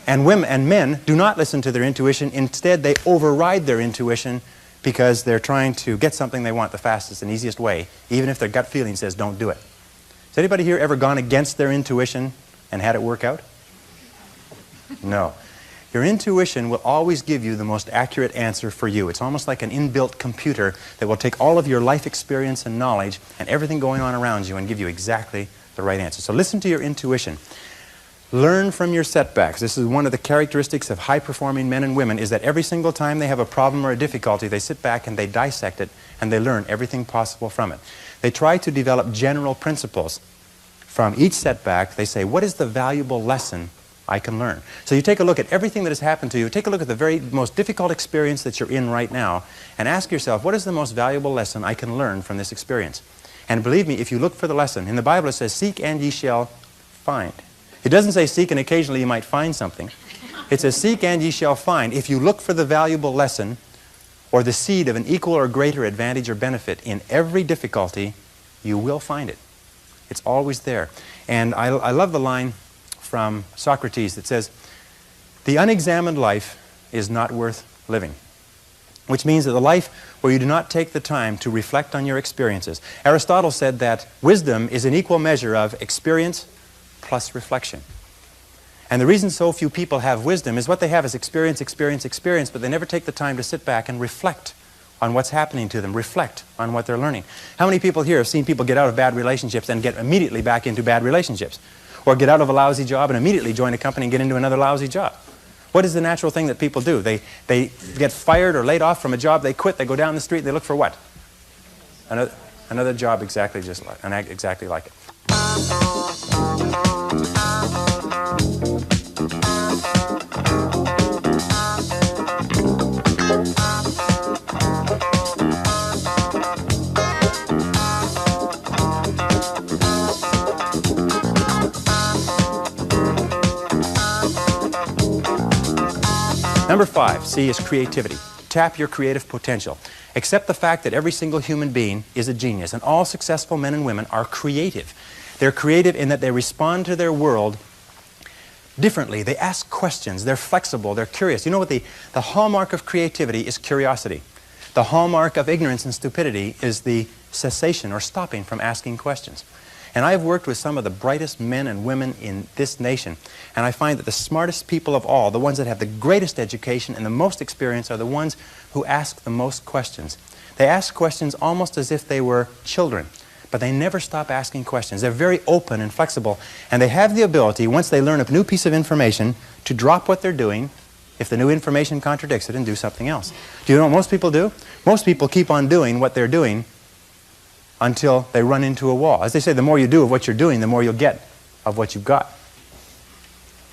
S1: And men do not listen to their intuition. Instead, they override their intuition because they're trying to get something they want the fastest and easiest way, even if their gut feeling says don't do it. Has anybody here ever gone against their intuition and had it work out? No. Your intuition will always give you the most accurate answer for you. It's almost like an inbuilt computer that will take all of your life experience and knowledge and everything going on around you and give you exactly the right answer. So listen to your intuition. Learn from your setbacks. This is one of the characteristics of high-performing men and women, is that every single time they have a problem or a difficulty, they sit back and they dissect it and they learn everything possible from it. They try to develop general principles from each setback. They say, what is the valuable lesson I can learn? So you take a look at everything that has happened to you, take a look at the very most difficult experience that you're in right now, and ask yourself, what is the most valuable lesson I can learn from this experience? And believe me, if you look for the lesson, in the Bible it says, seek and ye shall find. It doesn't say seek and occasionally you might find something. It says seek and ye shall find. If you look for the valuable lesson or the seed of an equal or greater advantage or benefit in every difficulty, you will find it. It's always there. And I love the line from Socrates that says, the unexamined life is not worth living. Which means that the life where you do not take the time to reflect on your experiences. Aristotle said that wisdom is an equal measure of experience plus reflection. And the reason so few people have wisdom is what they have is experience, experience, experience, but they never take the time to sit back and reflect on what's happening to them, reflect on what they're learning. How many people here have seen people get out of bad relationships and get immediately back into bad relationships? Or get out of a lousy job and immediately join a company and get into another lousy job? What is the natural thing that people do? They get fired or laid off from a job, they quit, they go down the street, they look for what? Another job exactly like it. Number 5, C, is creativity. Tap your creative potential. Accept the fact that every single human being is a genius, and all successful men and women are creative. They're creative in that they respond to their world differently. They ask questions. They're flexible. They're curious. You know what the hallmark of creativity is? Curiosity. The hallmark of ignorance and stupidity is the cessation or stopping from asking questions. And I've worked with some of the brightest men and women in this nation, and I find that the smartest people of all, the ones that have the greatest education and the most experience, are the ones who ask the most questions. They ask questions almost as if they were children, but they never stop asking questions. They're very open and flexible, and they have the ability, once they learn a new piece of information, to drop what they're doing if the new information contradicts it and do something else. Do you know what most people do? Most people keep on doing what they're doing until they run into a wall. As they say, the more you do of what you're doing, the more you'll get of what you've got.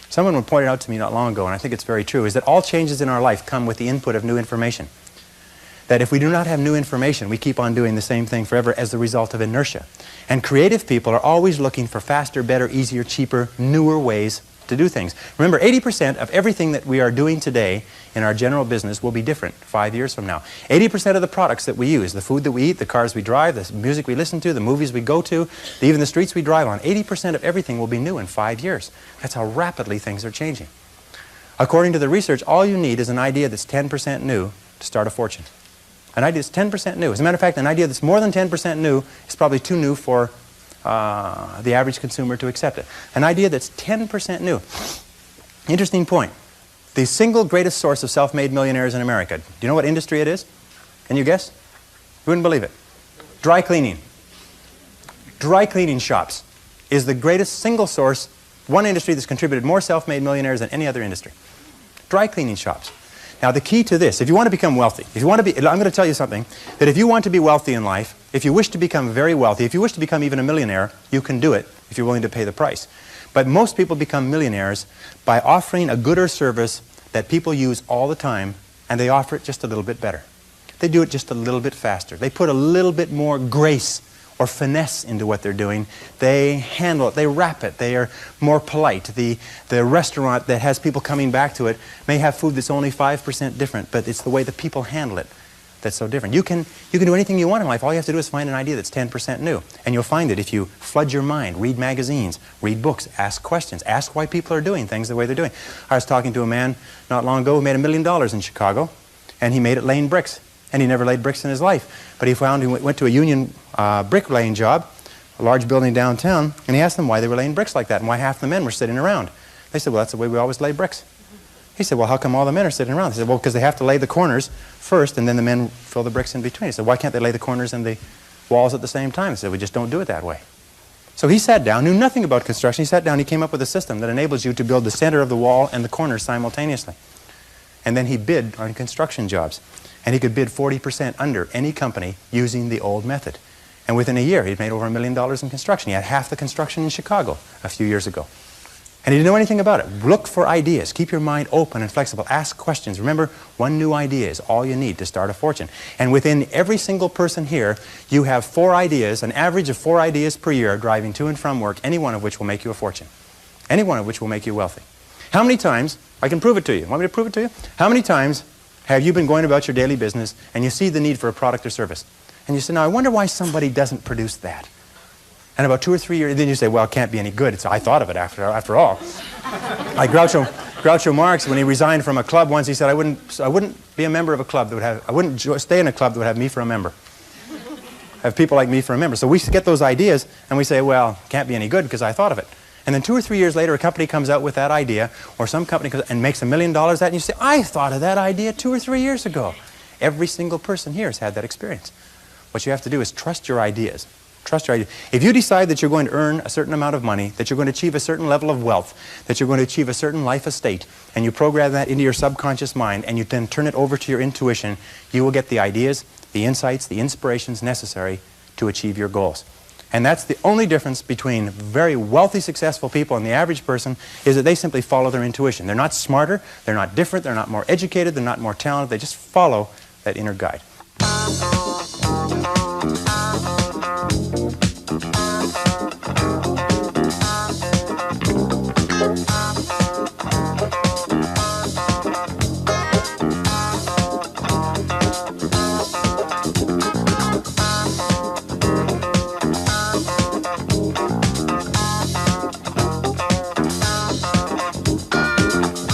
S1: Someone pointed out to me not long ago, and I think it's very true, is that all changes in our life come with the input of new information. That if we do not have new information, we keep on doing the same thing forever as the result of inertia. And creative people are always looking for faster, better, easier, cheaper, newer ways to do things. Remember, 80% of everything that we are doing today in our general business will be different 5 years from now. 80% of the products that we use, the food that we eat, the cars we drive, the music we listen to, the movies we go to, even the streets we drive on, 80% of everything will be new in 5 years. That's how rapidly things are changing. According to the research, all you need is an idea that's 10% new to start a fortune. An idea that's 10% new. As a matter of fact, an idea that's more than 10% new is probably too new for the average consumer to accept it. An idea that's 10% new. Interesting point. The single greatest source of self-made millionaires in America. Do you know what industry it is? Can you guess? You wouldn't believe it. Dry cleaning. Dry cleaning shops is the greatest single source, one industry that's contributed more self-made millionaires than any other industry. Dry cleaning shops. Now the key to this, if you want to become wealthy, if you want to be, I'm going to tell you something, that if you want to be wealthy in life, if you wish to become very wealthy, if you wish to become even a millionaire, you can do it if you're willing to pay the price. But most people become millionaires by offering a good or service that people use all the time, and they offer it just a little bit better. They do it just a little bit faster. They put a little bit more grace or finesse into what they're doing. They handle it, they wrap it, they are more polite. The restaurant that has people coming back to it may have food that's only 5% different, but it's the way the people handle it that's so different. You can do anything you want in life. All you have to do is find an idea that's 10% new. And you'll find it if you flood your mind, read magazines, read books, ask questions, ask why people are doing things the way they're doing. I was talking to a man not long ago who made $1 million in Chicago, and he made it laying bricks. And he never laid bricks in his life. But he went to a union bricklaying job, a large building downtown, and he asked them why they were laying bricks like that and why half the men were sitting around. They said, well, that's the way we always lay bricks. He said, well, how come all the men are sitting around? They said, well, because they have to lay the corners first, and then the men fill the bricks in between. He said, why can't they lay the corners and the walls at the same time? He said, we just don't do it that way. So he sat down, knew nothing about construction. He sat down, he came up with a system that enables you to build the center of the wall and the corners simultaneously. And then he bid on construction jobs. And he could bid 40% under any company using the old method. And within a year, he'd made over $1 million in construction. He had half the construction in Chicago a few years ago. And he didn't know anything about it. Look for ideas. Keep your mind open and flexible. Ask questions. Remember, one new idea is all you need to start a fortune. And within every single person here, you have 4 ideas, an average of 4 ideas per year, driving to and from work, any one of which will make you a fortune. Any one of which will make you wealthy. How many times, I can prove it to you. Want me to prove it to you? How many times have you been going about your daily business and you see the need for a product or service? And you say, now I wonder why somebody doesn't produce that. And about 2 or 3 years, then you say, well, it can't be any good. I thought of it after all. Like Groucho Marx, when he resigned from a club once, he said, I wouldn't be a member of a club that would have, I wouldn't stay in a club that would have me for a member. Have people like me for a member. So we get those ideas and we say, well, it can't be any good because I thought of it. And then 2 or 3 years later, a company comes out with that idea, or some company comes and makes $1 million at it, and you say, I thought of that idea 2 or 3 years ago. Every single person here has had that experience. What you have to do is trust your ideas. Trust your ideas. If you decide that you're going to earn a certain amount of money, that you're going to achieve a certain level of wealth, that you're going to achieve a certain life estate, and you program that into your subconscious mind, and you then turn it over to your intuition, you will get the ideas, the insights, the inspirations necessary to achieve your goals. And that's the only difference between very wealthy, successful people and the average person, is that they simply follow their intuition. They're not smarter, they're not different, they're not more educated, they're not more talented, they just follow that inner guide.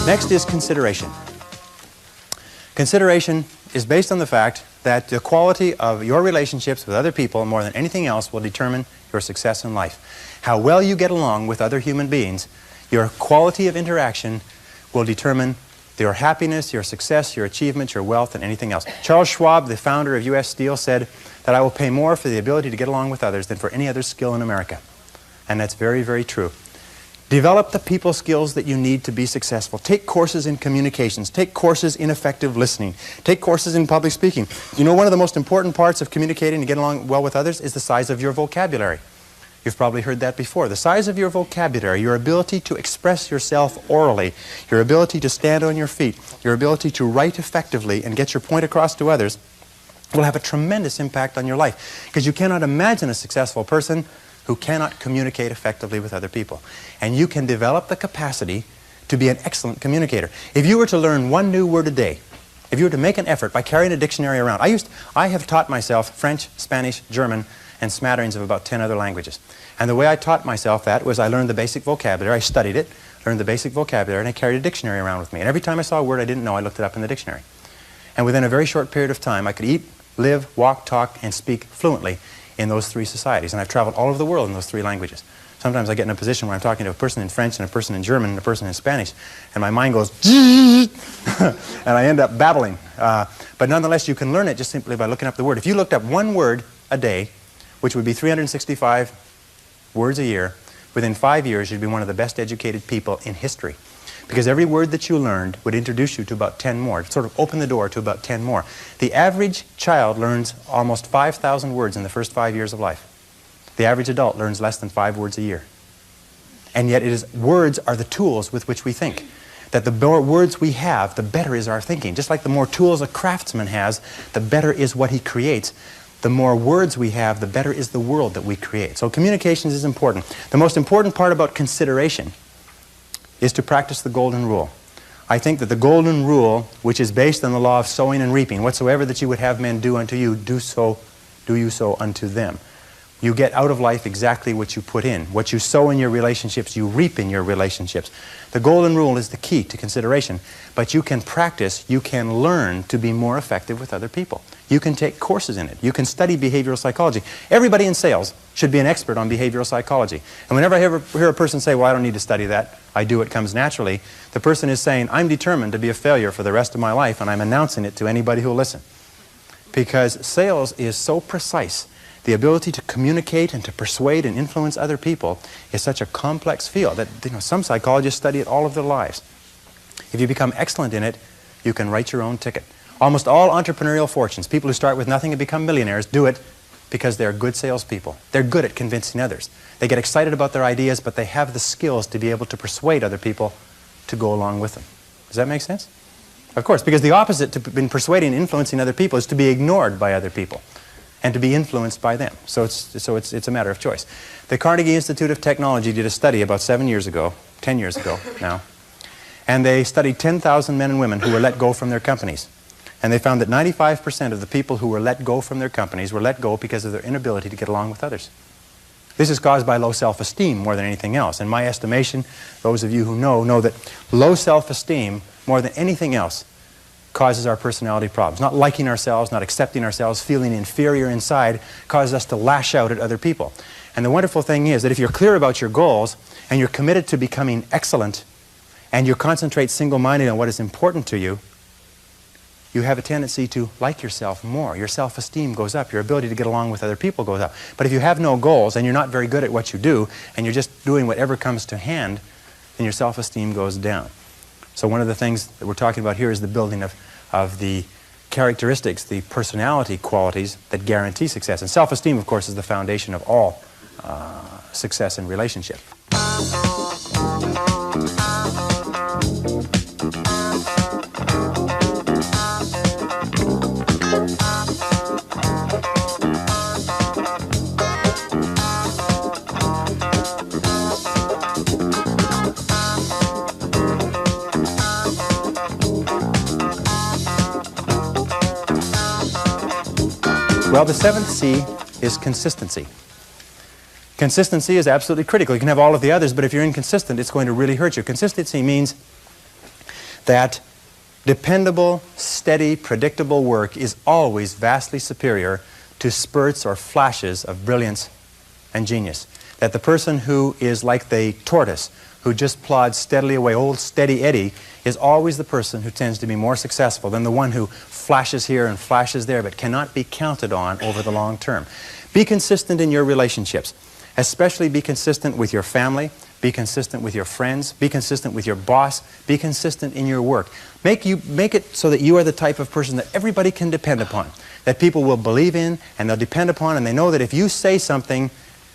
S1: Next is consideration. Consideration is based on the fact that the quality of your relationships with other people more than anything else will determine your success in life. How well you get along with other human beings, your quality of interaction will determine your happiness, your success, your achievements, your wealth, and anything else. Charles Schwab, the founder of U.S. Steel, said that I will pay more for the ability to get along with others than for any other skill in America. And that's very, very true. Develop the people skills that you need to be successful. Take courses in communications. Take courses in effective listening. Take courses in public speaking. You know, one of the most important parts of communicating and getting along well with others is the size of your vocabulary. You've probably heard that before. The size of your vocabulary, your ability to express yourself orally, your ability to stand on your feet, your ability to write effectively and get your point across to others will have a tremendous impact on your life. Because you cannot imagine a successful person who cannot communicate effectively with other people. And you can develop the capacity to be an excellent communicator. If you were to learn one new word a day, if you were to make an effort by carrying a dictionary around, I have taught myself French, Spanish, German, and smatterings of about 10 other languages. And the way I taught myself that was I learned the basic vocabulary, I studied it, learned the basic vocabulary, and I carried a dictionary around with me. And every time I saw a word I didn't know, I looked it up in the dictionary. And within a very short period of time, I could eat, live, walk, talk, and speak fluently in those 3 societies. And I've traveled all over the world in those 3 languages. Sometimes I get in a position where I'm talking to a person in French and a person in German and a person in Spanish, and my mind goes, and I end up babbling. But nonetheless, you can learn it just simply by looking up the word. If you looked up one word a day, which would be 365 words a year, within 5 years, you'd be one of the best educated people in history. Because every word that you learned would introduce you to about 10 more, sort of open the door to about 10 more. The average child learns almost 5,000 words in the first 5 years of life. The average adult learns less than 5 words a year. And yet words are the tools with which we think. That the more words we have, the better is our thinking. Just like the more tools a craftsman has, the better is what he creates. The more words we have, the better is the world that we create. So communications is important. The most important part about consideration is to practice the golden rule. I think that the golden rule, which is based on the law of sowing and reaping, whatsoever that you would have men do unto you, do you so unto them. You get out of life exactly what you put in. What you sow in your relationships, you reap in your relationships. The golden rule is the key to consideration. But you can practice, you can learn to be more effective with other people. You can take courses in it. You can study behavioral psychology. Everybody in sales should be an expert on behavioral psychology. And whenever I hear a person say, well, I don't need to study that, I do, it comes naturally, the person is saying, I'm determined to be a failure for the rest of my life, and I'm announcing it to anybody who will listen. Because sales is so precise. The ability to communicate and to persuade and influence other people is such a complex field that some psychologists study it all of their lives. If you become excellent in it, you can write your own ticket. Almost all entrepreneurial fortunes, people who start with nothing and become millionaires, do it because they're good salespeople. They're good at convincing others. They get excited about their ideas, but they have the skills to be able to persuade other people to go along with them. Does that make sense? Of course, because the opposite to persuading and influencing other people is to be ignored by other people and to be influenced by them. So it's a matter of choice. The Carnegie Institute of Technology did a study about 10 years ago now, and they studied 10,000 men and women who were let go from their companies. And they found that 95% of the people who were let go from their companies were let go because of their inability to get along with others. This is caused by low self-esteem more than anything else. In my estimation, those of you who know that low self-esteem, more than anything else, causes our personality problems. Not liking ourselves, not accepting ourselves, feeling inferior inside, causes us to lash out at other people. And the wonderful thing is that if you're clear about your goals and you're committed to becoming excellent and you concentrate single-mindedly on what is important to you, you have a tendency to like yourself more. Your self-esteem goes up. Your ability to get along with other people goes up. But if you have no goals and you're not very good at what you do and you're just doing whatever comes to hand, then your self-esteem goes down. So one of the things that we're talking about here is the building of the characteristics, the personality qualities that guarantee success. And self-esteem, of course, is the foundation of all success in relationship. Well, the seventh C is consistency. Consistency is absolutely critical. You can have all of the others, but if you're inconsistent, it's going to really hurt you. Consistency means that dependable, steady, predictable work is always vastly superior to spurts or flashes of brilliance and genius. That the person who is like the tortoise, who just plods steadily away, old steady Eddie, is always the person who tends to be more successful than the one who flashes here and flashes there but cannot be counted on over the long term. Be consistent in your relationships. Especially be consistent with your family, be consistent with your friends, be consistent with your boss, be consistent in your work. Make it so that you are the type of person that everybody can depend upon, that people will believe in and they'll depend upon, and they know that if you say something,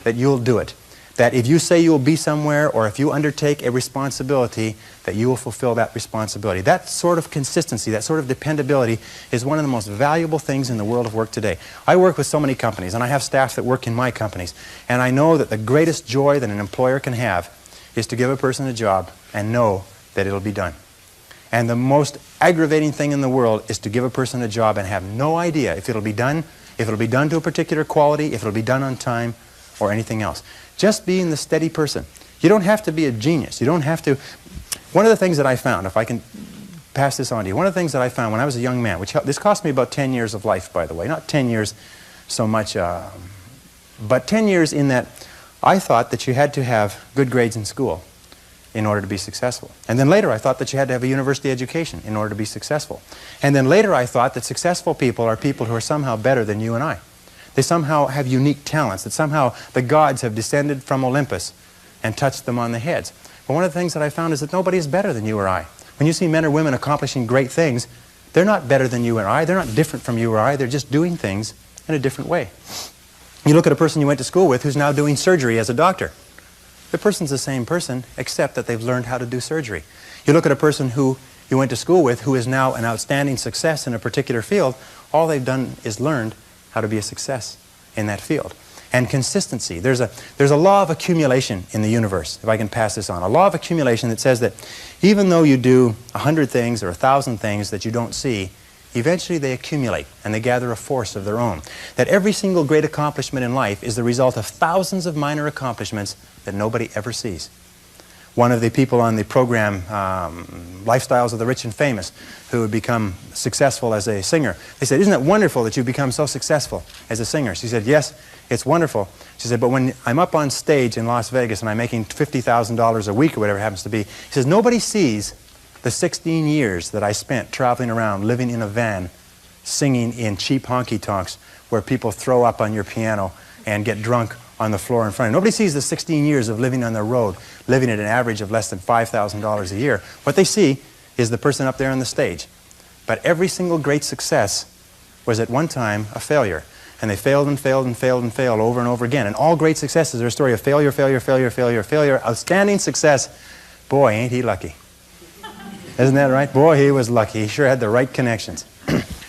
S1: that you'll do it. That if you say you'll be somewhere or if you undertake a responsibility, that you will fulfill that responsibility. That sort of consistency, that sort of dependability is one of the most valuable things in the world of work today. I work with so many companies, and I have staff that work in my companies, and I know that the greatest joy that an employer can have is to give a person a job and know that it'll be done. And the most aggravating thing in the world is to give a person a job and have no idea if it'll be done to a particular quality, if it'll be done on time, or anything else. Just being the steady person. You don't have to be a genius. You don't have to. One of the things that I found, if I can pass this on to you, one of the things that I found when I was a young man, this cost me about 10 years of life, by the way, not 10 years so much, but 10 years in that I thought that you had to have good grades in school in order to be successful. And then later I thought that you had to have a university education in order to be successful. And then later I thought that successful people are people who are somehow better than you and I. They somehow have unique talents, that somehow the gods have descended from Olympus and touched them on the heads. But one of the things that I found is that nobody is better than you or I. When you see men or women accomplishing great things, they're not better than you or I. They're not different from you or I. They're just doing things in a different way. You look at a person you went to school with who's now doing surgery as a doctor. The person's the same person, except that they've learned how to do surgery. You look at a person who you went to school with who is now an outstanding success in a particular field. All they've done is learned how to be a success in that field. And consistency. There's a law of accumulation in the universe, if I can pass this on. A law of accumulation that says that even though you do 100 things or 1,000 things that you don't see, eventually they accumulate and they gather a force of their own. That every single great accomplishment in life is the result of thousands of minor accomplishments that nobody ever sees. One of the people on the program, Lifestyles of the Rich and Famous, who had become successful as a singer, they said, "Isn't it wonderful that you've become so successful as a singer?" She said, "Yes, it's wonderful." She said, "But when I'm up on stage in Las Vegas and I'm making $50,000 a week or whatever it happens to be," she says, "nobody sees the 16 years that I spent traveling around, living in a van, singing in cheap honky-tonks where people throw up on your piano and get drunk on the floor in front of you. Nobody sees the 16 years of living on the road, living at an average of less than $5,000 a year. What they see is the person up there on the stage. But every single great success was at one time a failure. And they failed and failed and failed and failed over and over again. And all great successes are a story of failure, failure, failure, failure, failure. Outstanding success. Boy, ain't he lucky. Isn't that right? Boy, he was lucky. He sure had the right connections.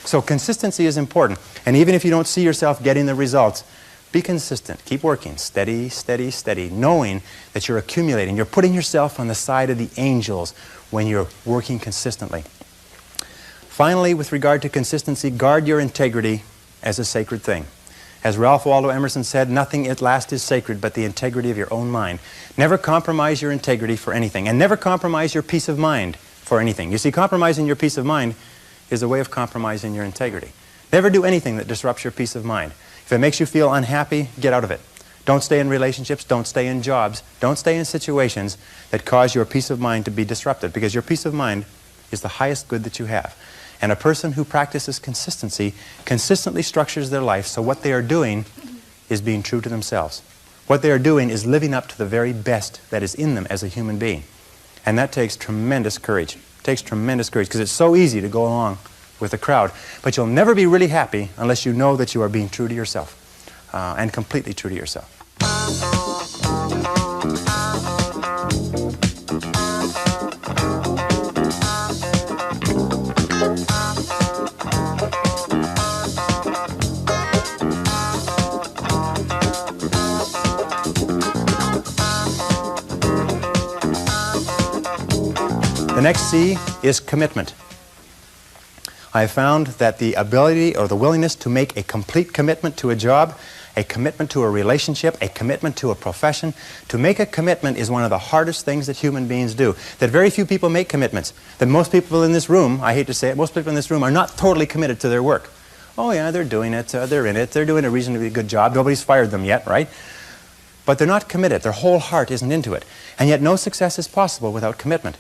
S1: So consistency is important. And even if you don't see yourself getting the results, be consistent. Keep working. Steady, steady, steady. Knowing that you're accumulating. You're putting yourself on the side of the angels when you're working consistently. Finally, with regard to consistency, guard your integrity as a sacred thing. As Ralph Waldo Emerson said, nothing at last is sacred but the integrity of your own mind. Never compromise your integrity for anything, and never compromise your peace of mind for anything. You see, compromising your peace of mind is a way of compromising your integrity. Never do anything that disrupts your peace of mind. If it makes you feel unhappy, get out of it. Don't stay in relationships, don't stay in jobs, don't stay in situations that cause your peace of mind to be disrupted, because your peace of mind is the highest good that you have. And a person who practices consistency consistently structures their life so what they are doing is being true to themselves. What they are doing is living up to the very best that is in them as a human being. And that takes tremendous courage. It takes tremendous courage, because it's so easy to go along with the crowd. But you'll never be really happy unless you know that you are being true to yourself, and completely true to yourself. The next C is commitment. I have found that the ability or the willingness to make a complete commitment to a job, a commitment to a relationship, a commitment to a profession, to make a commitment is one of the hardest things that human beings do. That very few people make commitments. That most people in this room, I hate to say it, most people in this room are not totally committed to their work. Oh yeah, they're doing it, they're in it, they're doing a reasonably good job, nobody's fired them yet, right? But they're not committed, their whole heart isn't into it. And yet no success is possible without commitment.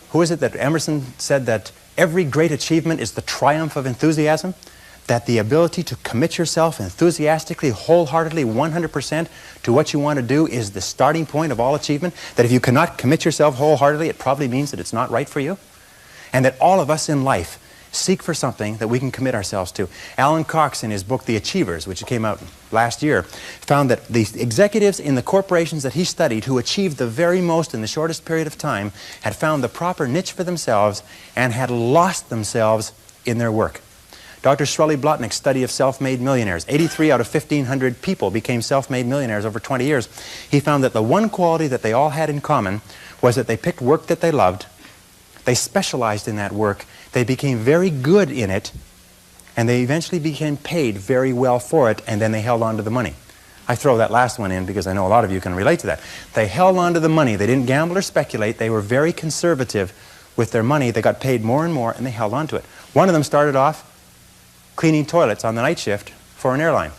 S1: Who is it that Emerson said that every great achievement is the triumph of enthusiasm? That the ability to commit yourself enthusiastically, wholeheartedly, 100% to what you want to do is the starting point of all achievement? That if you cannot commit yourself wholeheartedly, it probably means that it's not right for you? And that all of us in life seek for something that we can commit ourselves to. Alan Cox, in his book, The Achievers, which came out last year, found that the executives in the corporations that he studied who achieved the very most in the shortest period of time had found the proper niche for themselves and had lost themselves in their work. Dr. Shirley Blotnick's study of self-made millionaires, 83 out of 1,500 people became self-made millionaires over 20 years. He found that the one quality that they all had in common was that they picked work that they loved, they specialized in that work, they became very good in it, and they eventually became paid very well for it, and then they held on to the money. I throw that last one in because I know a lot of you can relate to that. They held on to the money. They didn't gamble or speculate. They were very conservative with their money. They got paid more and more, and they held on to it. One of them started off cleaning toilets on the night shift for an airline.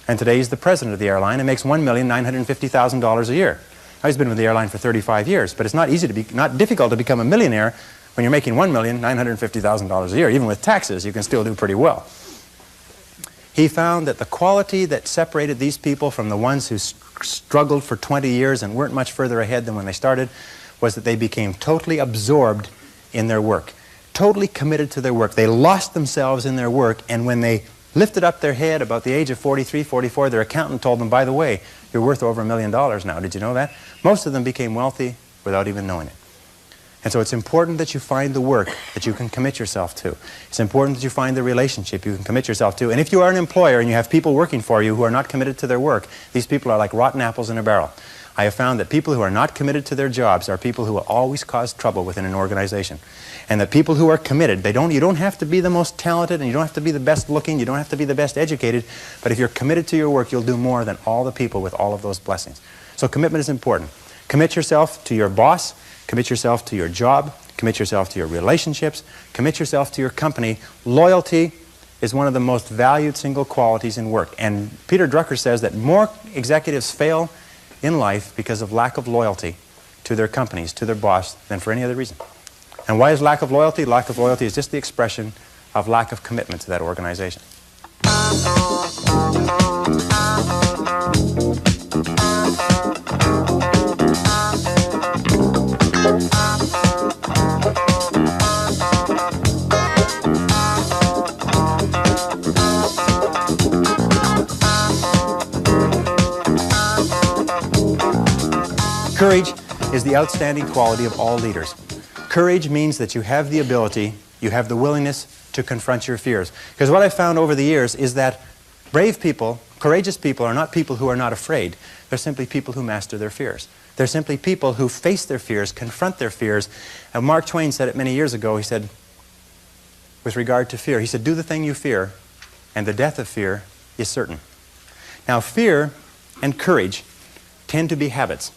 S1: And today he's the president of the airline and makes $1,950,000 a year. Now, he's been with the airline for 35 years, but it's not difficult to become a millionaire when you're making $1,950,000 a year. Even with taxes, you can still do pretty well. He found that the quality that separated these people from the ones who struggled for 20 years and weren't much further ahead than when they started was that they became totally absorbed in their work, totally committed to their work. They lost themselves in their work, and when they lifted up their head about the age of 43, 44, their accountant told them, by the way, you're worth over $1 million now. Did you know that? Most of them became wealthy without even knowing it. And so it's important that you find the work that you can commit yourself to. It's important that you find the relationship you can commit yourself to. And if you are an employer and you have people working for you who are not committed to their work, these people are like rotten apples in a barrel. I have found that people who are not committed to their jobs are people who will always cause trouble within an organization. And that people who are committed, you don't have to be the most talented, and you don't have to be the best looking, you don't have to be the best educated, but if you're committed to your work, you'll do more than all the people with all of those blessings. So commitment is important. Commit yourself to your boss, commit yourself to your job, commit yourself to your relationships, commit yourself to your company. Loyalty is one of the most valued single qualities in work. And Peter Drucker says that more executives fail in life because of lack of loyalty to their companies, to their boss, than for any other reason. And why is lack of loyalty? Lack of loyalty is just the expression of lack of commitment to that organization. Courage is the outstanding quality of all leaders. Courage means that you have the ability, you have the willingness to confront your fears. Because what I've found over the years is that brave people, courageous people, are not people who are not afraid. They're simply people who master their fears. They're simply people who face their fears, confront their fears. And Mark Twain said it many years ago. He said, with regard to fear, he said, do the thing you fear, and the death of fear is certain. Now, fear and courage tend to be habits.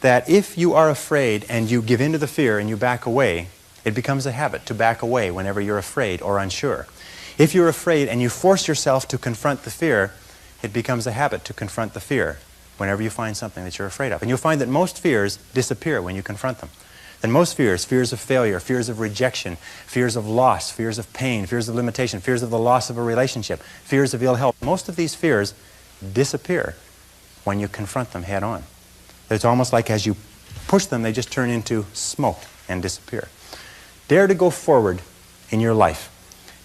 S1: That if you are afraid and you give in to the fear and you back away, it becomes a habit to back away whenever you're afraid or unsure. If you're afraid and you force yourself to confront the fear, it becomes a habit to confront the fear whenever you find something that you're afraid of. And you'll find that most fears disappear when you confront them. And most fears, fears of failure, fears of rejection, fears of loss, fears of pain, fears of limitation, fears of the loss of a relationship, fears of ill health, most of these fears disappear when you confront them head on. It's almost like as you push them, they just turn into smoke and disappear. Dare to go forward in your life.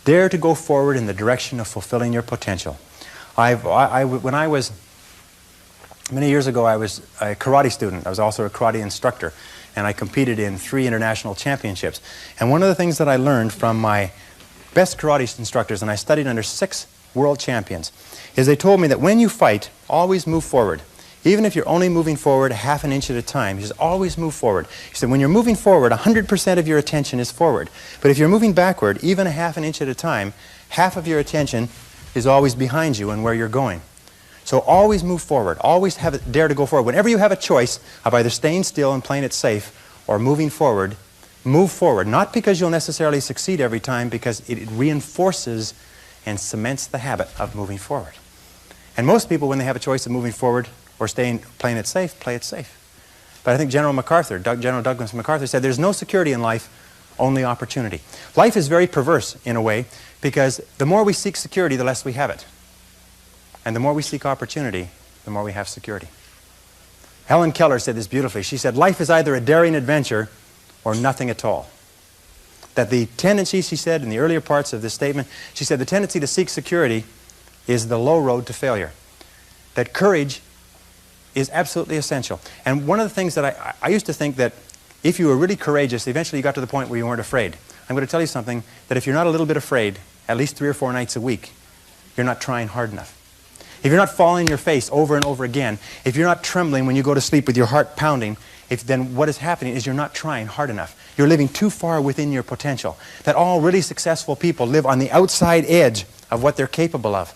S1: Dare to go forward in the direction of fulfilling your potential. Many years ago, I was a karate student. I was also a karate instructor, and I competed in 3 international championships. And one of the things that I learned from my best karate instructors, and I studied under 6 world champions, is they told me that when you fight, always move forward. Even if you're only moving forward a half an inch at a time, he says, always move forward. He said, when you're moving forward, 100% of your attention is forward. But if you're moving backward, even a half an inch at a time, half of your attention is always behind you and where you're going. So always move forward. Always dare to go forward. Whenever you have a choice of either staying still and playing it safe or moving forward, move forward. Not because you'll necessarily succeed every time, because it reinforces and cements the habit of moving forward. And most people, when they have a choice of moving forward or playing it safe, play it safe. But I think General Douglas MacArthur said there's no security in life, only opportunity. Life is very perverse in a way, because the more we seek security, the less we have it. And the more we seek opportunity, the more we have security. Helen Keller said this beautifully. She said, life is either a daring adventure or nothing at all. That the tendency, she said in the earlier parts of this statement, she said the tendency to seek security is the low road to failure. That courage is absolutely essential. And one of the things that I used to think that if you were really courageous, eventually you got to the point where you weren't afraid. I'm going to tell you something, that if you're not a little bit afraid, at least 3 or 4 nights a week, you're not trying hard enough. If you're not falling on your face over and over again, if you're not trembling when you go to sleep with your heart pounding, then what is happening is you're not trying hard enough. You're living too far within your potential. That all really successful people live on the outside edge of what they're capable of.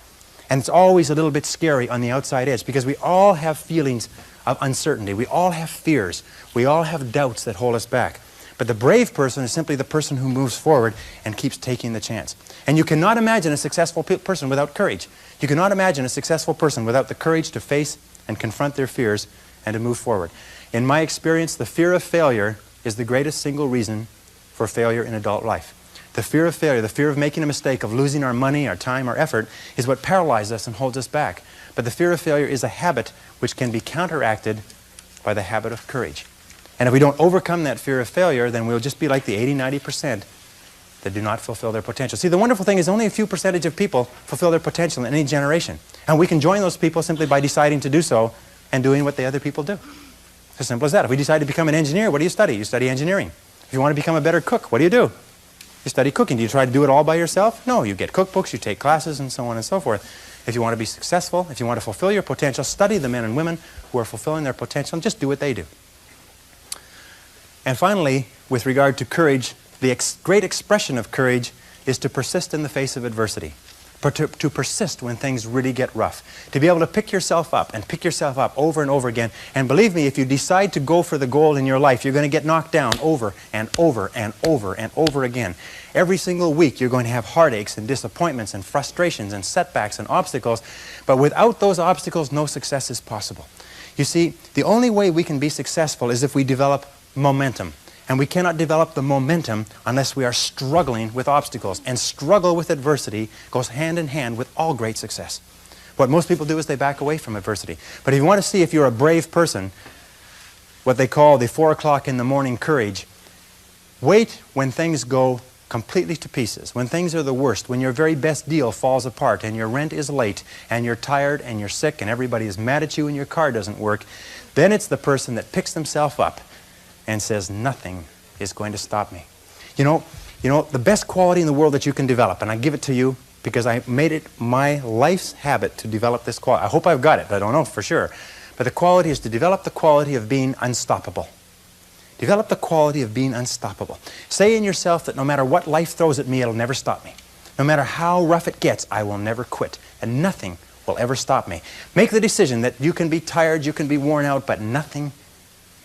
S1: And it's always a little bit scary on the outside edge, because we all have feelings of uncertainty. We all have fears. We all have doubts that hold us back. But the brave person is simply the person who moves forward and keeps taking the chance. And you cannot imagine a successful person without courage. You cannot imagine a successful person without the courage to face and confront their fears and to move forward. In my experience, the fear of failure is the greatest single reason for failure in adult life. The fear of failure, the fear of making a mistake, of losing our money, our time, our effort, is what paralyzes us and holds us back. But the fear of failure is a habit which can be counteracted by the habit of courage. And if we don't overcome that fear of failure, then we'll just be like the 80–90% that do not fulfill their potential. See, the wonderful thing is only a few percentage of people fulfill their potential in any generation. And we can join those people simply by deciding to do so and doing what the other people do. It's as simple as that. If we decide to become an engineer, what do you study? You study engineering. If you want to become a better cook, what do? You study cooking. Do you try to do it all by yourself? No, you get cookbooks, you take classes, and so on and so forth. If you want to be successful, if you want to fulfill your potential, study the men and women who are fulfilling their potential and just do what they do. And finally, with regard to courage, the great expression of courage is to persist in the face of adversity. To persist when things really get rough. To be able to pick yourself up and pick yourself up over and over again. And believe me, if you decide to go for the goal in your life, you're going to get knocked down over and over and over and over again. Every single week you're going to have heartaches and disappointments and frustrations and setbacks and obstacles. But without those obstacles, no success is possible. You see, the only way we can be successful is if we develop momentum. And we cannot develop the momentum unless we are struggling with obstacles. And struggle with adversity goes hand in hand with all great success. What most people do is they back away from adversity. But if you want to see if you're a brave person, what they call the 4 o'clock in the morning courage, wait when things go completely to pieces, when things are the worst, when your very best deal falls apart and your rent is late and you're tired and you're sick and everybody is mad at you and your car doesn't work, then it's the person that picks themselves up and says, nothing is going to stop me. You know, the best quality in the world that you can develop, and I give it to you because I made it my life's habit to develop this quality. I hope I've got it. I don't know for sure. But the quality is to develop the quality of being unstoppable. Develop the quality of being unstoppable. Say in yourself that no matter what life throws at me, it'll never stop me. No matter how rough it gets, I will never quit. And nothing will ever stop me. Make the decision that you can be tired, you can be worn out, but nothing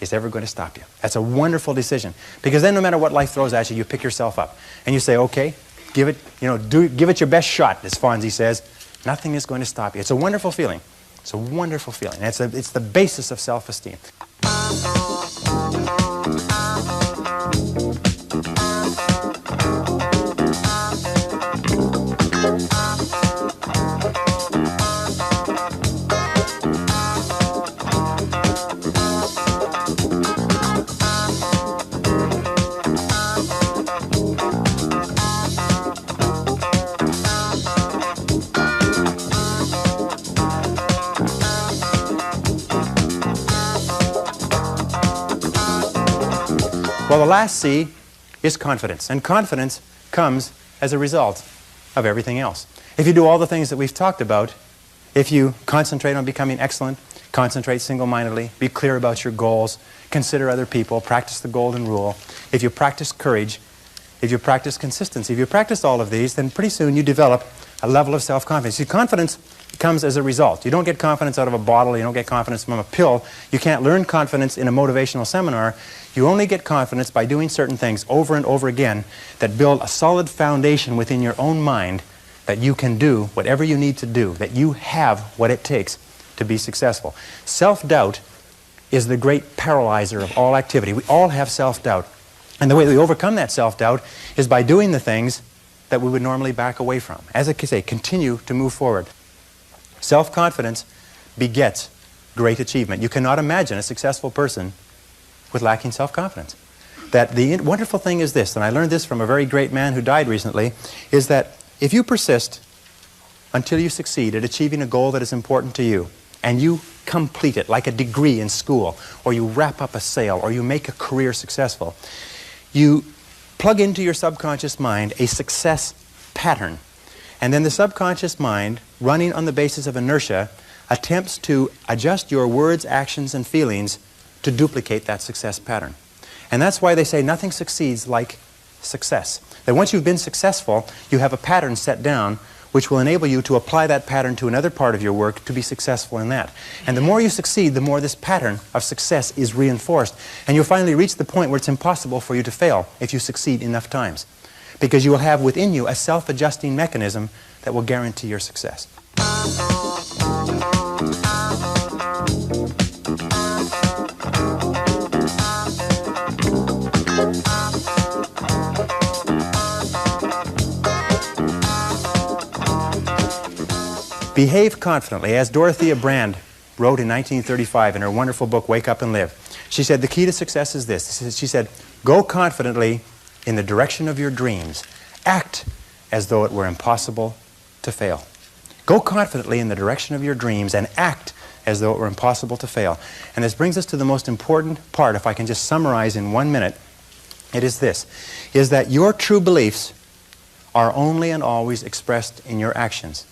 S1: is ever going to stop you. That's a wonderful decision, because then no matter what life throws at you, you pick yourself up and you say, okay, give it, give it your best shot, as Fonzie says. Nothing is going to stop you. It's a wonderful feeling. It's a wonderful feeling. It's the basis of self-esteem. Well, the last C is confidence, and confidence comes as a result of everything else. If you do all the things that we've talked about, if you concentrate on becoming excellent, concentrate single-mindedly, be clear about your goals, consider other people, practice the golden rule, if you practice courage, if you practice consistency, if you practice all of these, then pretty soon you develop a level of self-confidence. See, confidence comes as a result. You don't get confidence out of a bottle. You don't get confidence from a pill. You can't learn confidence in a motivational seminar. You only get confidence by doing certain things over and over again that build a solid foundation within your own mind that you can do whatever you need to do, that you have what it takes to be successful. Self-doubt is the great paralyzer of all activity. We all have self-doubt. And the way we overcome that self-doubt is by doing the things that we would normally back away from. As I say, continue to move forward. Self-confidence begets great achievement. You cannot imagine a successful person with lacking self-confidence. That the wonderful thing is this, and I learned this from a very great man who died recently, is that if you persist until you succeed at achieving a goal that is important to you, and you complete it like a degree in school, or you wrap up a sale, or you make a career successful, you plug into your subconscious mind a success pattern. And then the subconscious mind, running on the basis of inertia, attempts to adjust your words, actions, and feelings to duplicate that success pattern. And that's why they say nothing succeeds like success. That once you've been successful, you have a pattern set down which will enable you to apply that pattern to another part of your work to be successful in that. And the more you succeed, the more this pattern of success is reinforced. And you'll finally reach the point where it's impossible for you to fail if you succeed enough times. Because you will have within you a self-adjusting mechanism that will guarantee your success. Behave confidently, as Dorothea Brande wrote in 1935 in her wonderful book, Wake Up and Live. She said, the key to success is this. She said, go confidently in the direction of your dreams. Act as though it were impossible to fail. Go confidently in the direction of your dreams and act as though it were impossible to fail. And this brings us to the most important part, if I can just summarize in 1 minute. It is this, is that your true beliefs are only and always expressed in your actions.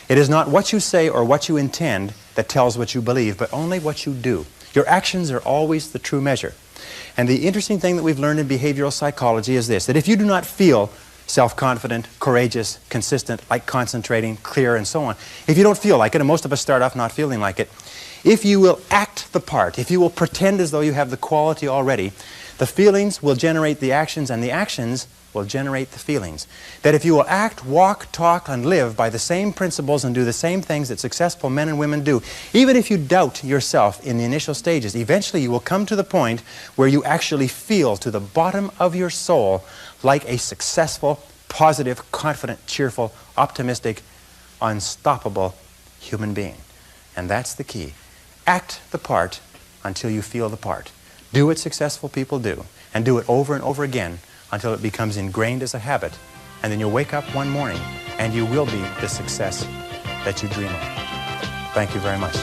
S1: It is not what you say or what you intend that tells what you believe, but only what you do. Your actions are always the true measure. And the interesting thing that we've learned in behavioral psychology is this, that if you do not feel self-confident, courageous, consistent, like concentrating, clear, and so on, if you don't feel like it, and most of us start off not feeling like it, if you will act the part, if you will pretend as though you have the quality already, the feelings will generate the actions, and the actions will generate the feelings. That if you will act, walk, talk, and live by the same principles and do the same things that successful men and women do, even if you doubt yourself in the initial stages, eventually you will come to the point where you actually feel to the bottom of your soul like a successful, positive, confident, cheerful, optimistic, unstoppable human being. And that's the key. Act the part until you feel the part. Do what successful people do, and do it over and over again until it becomes ingrained as a habit. And then you'll wake up one morning and you will be the success that you dream of. Thank you very much.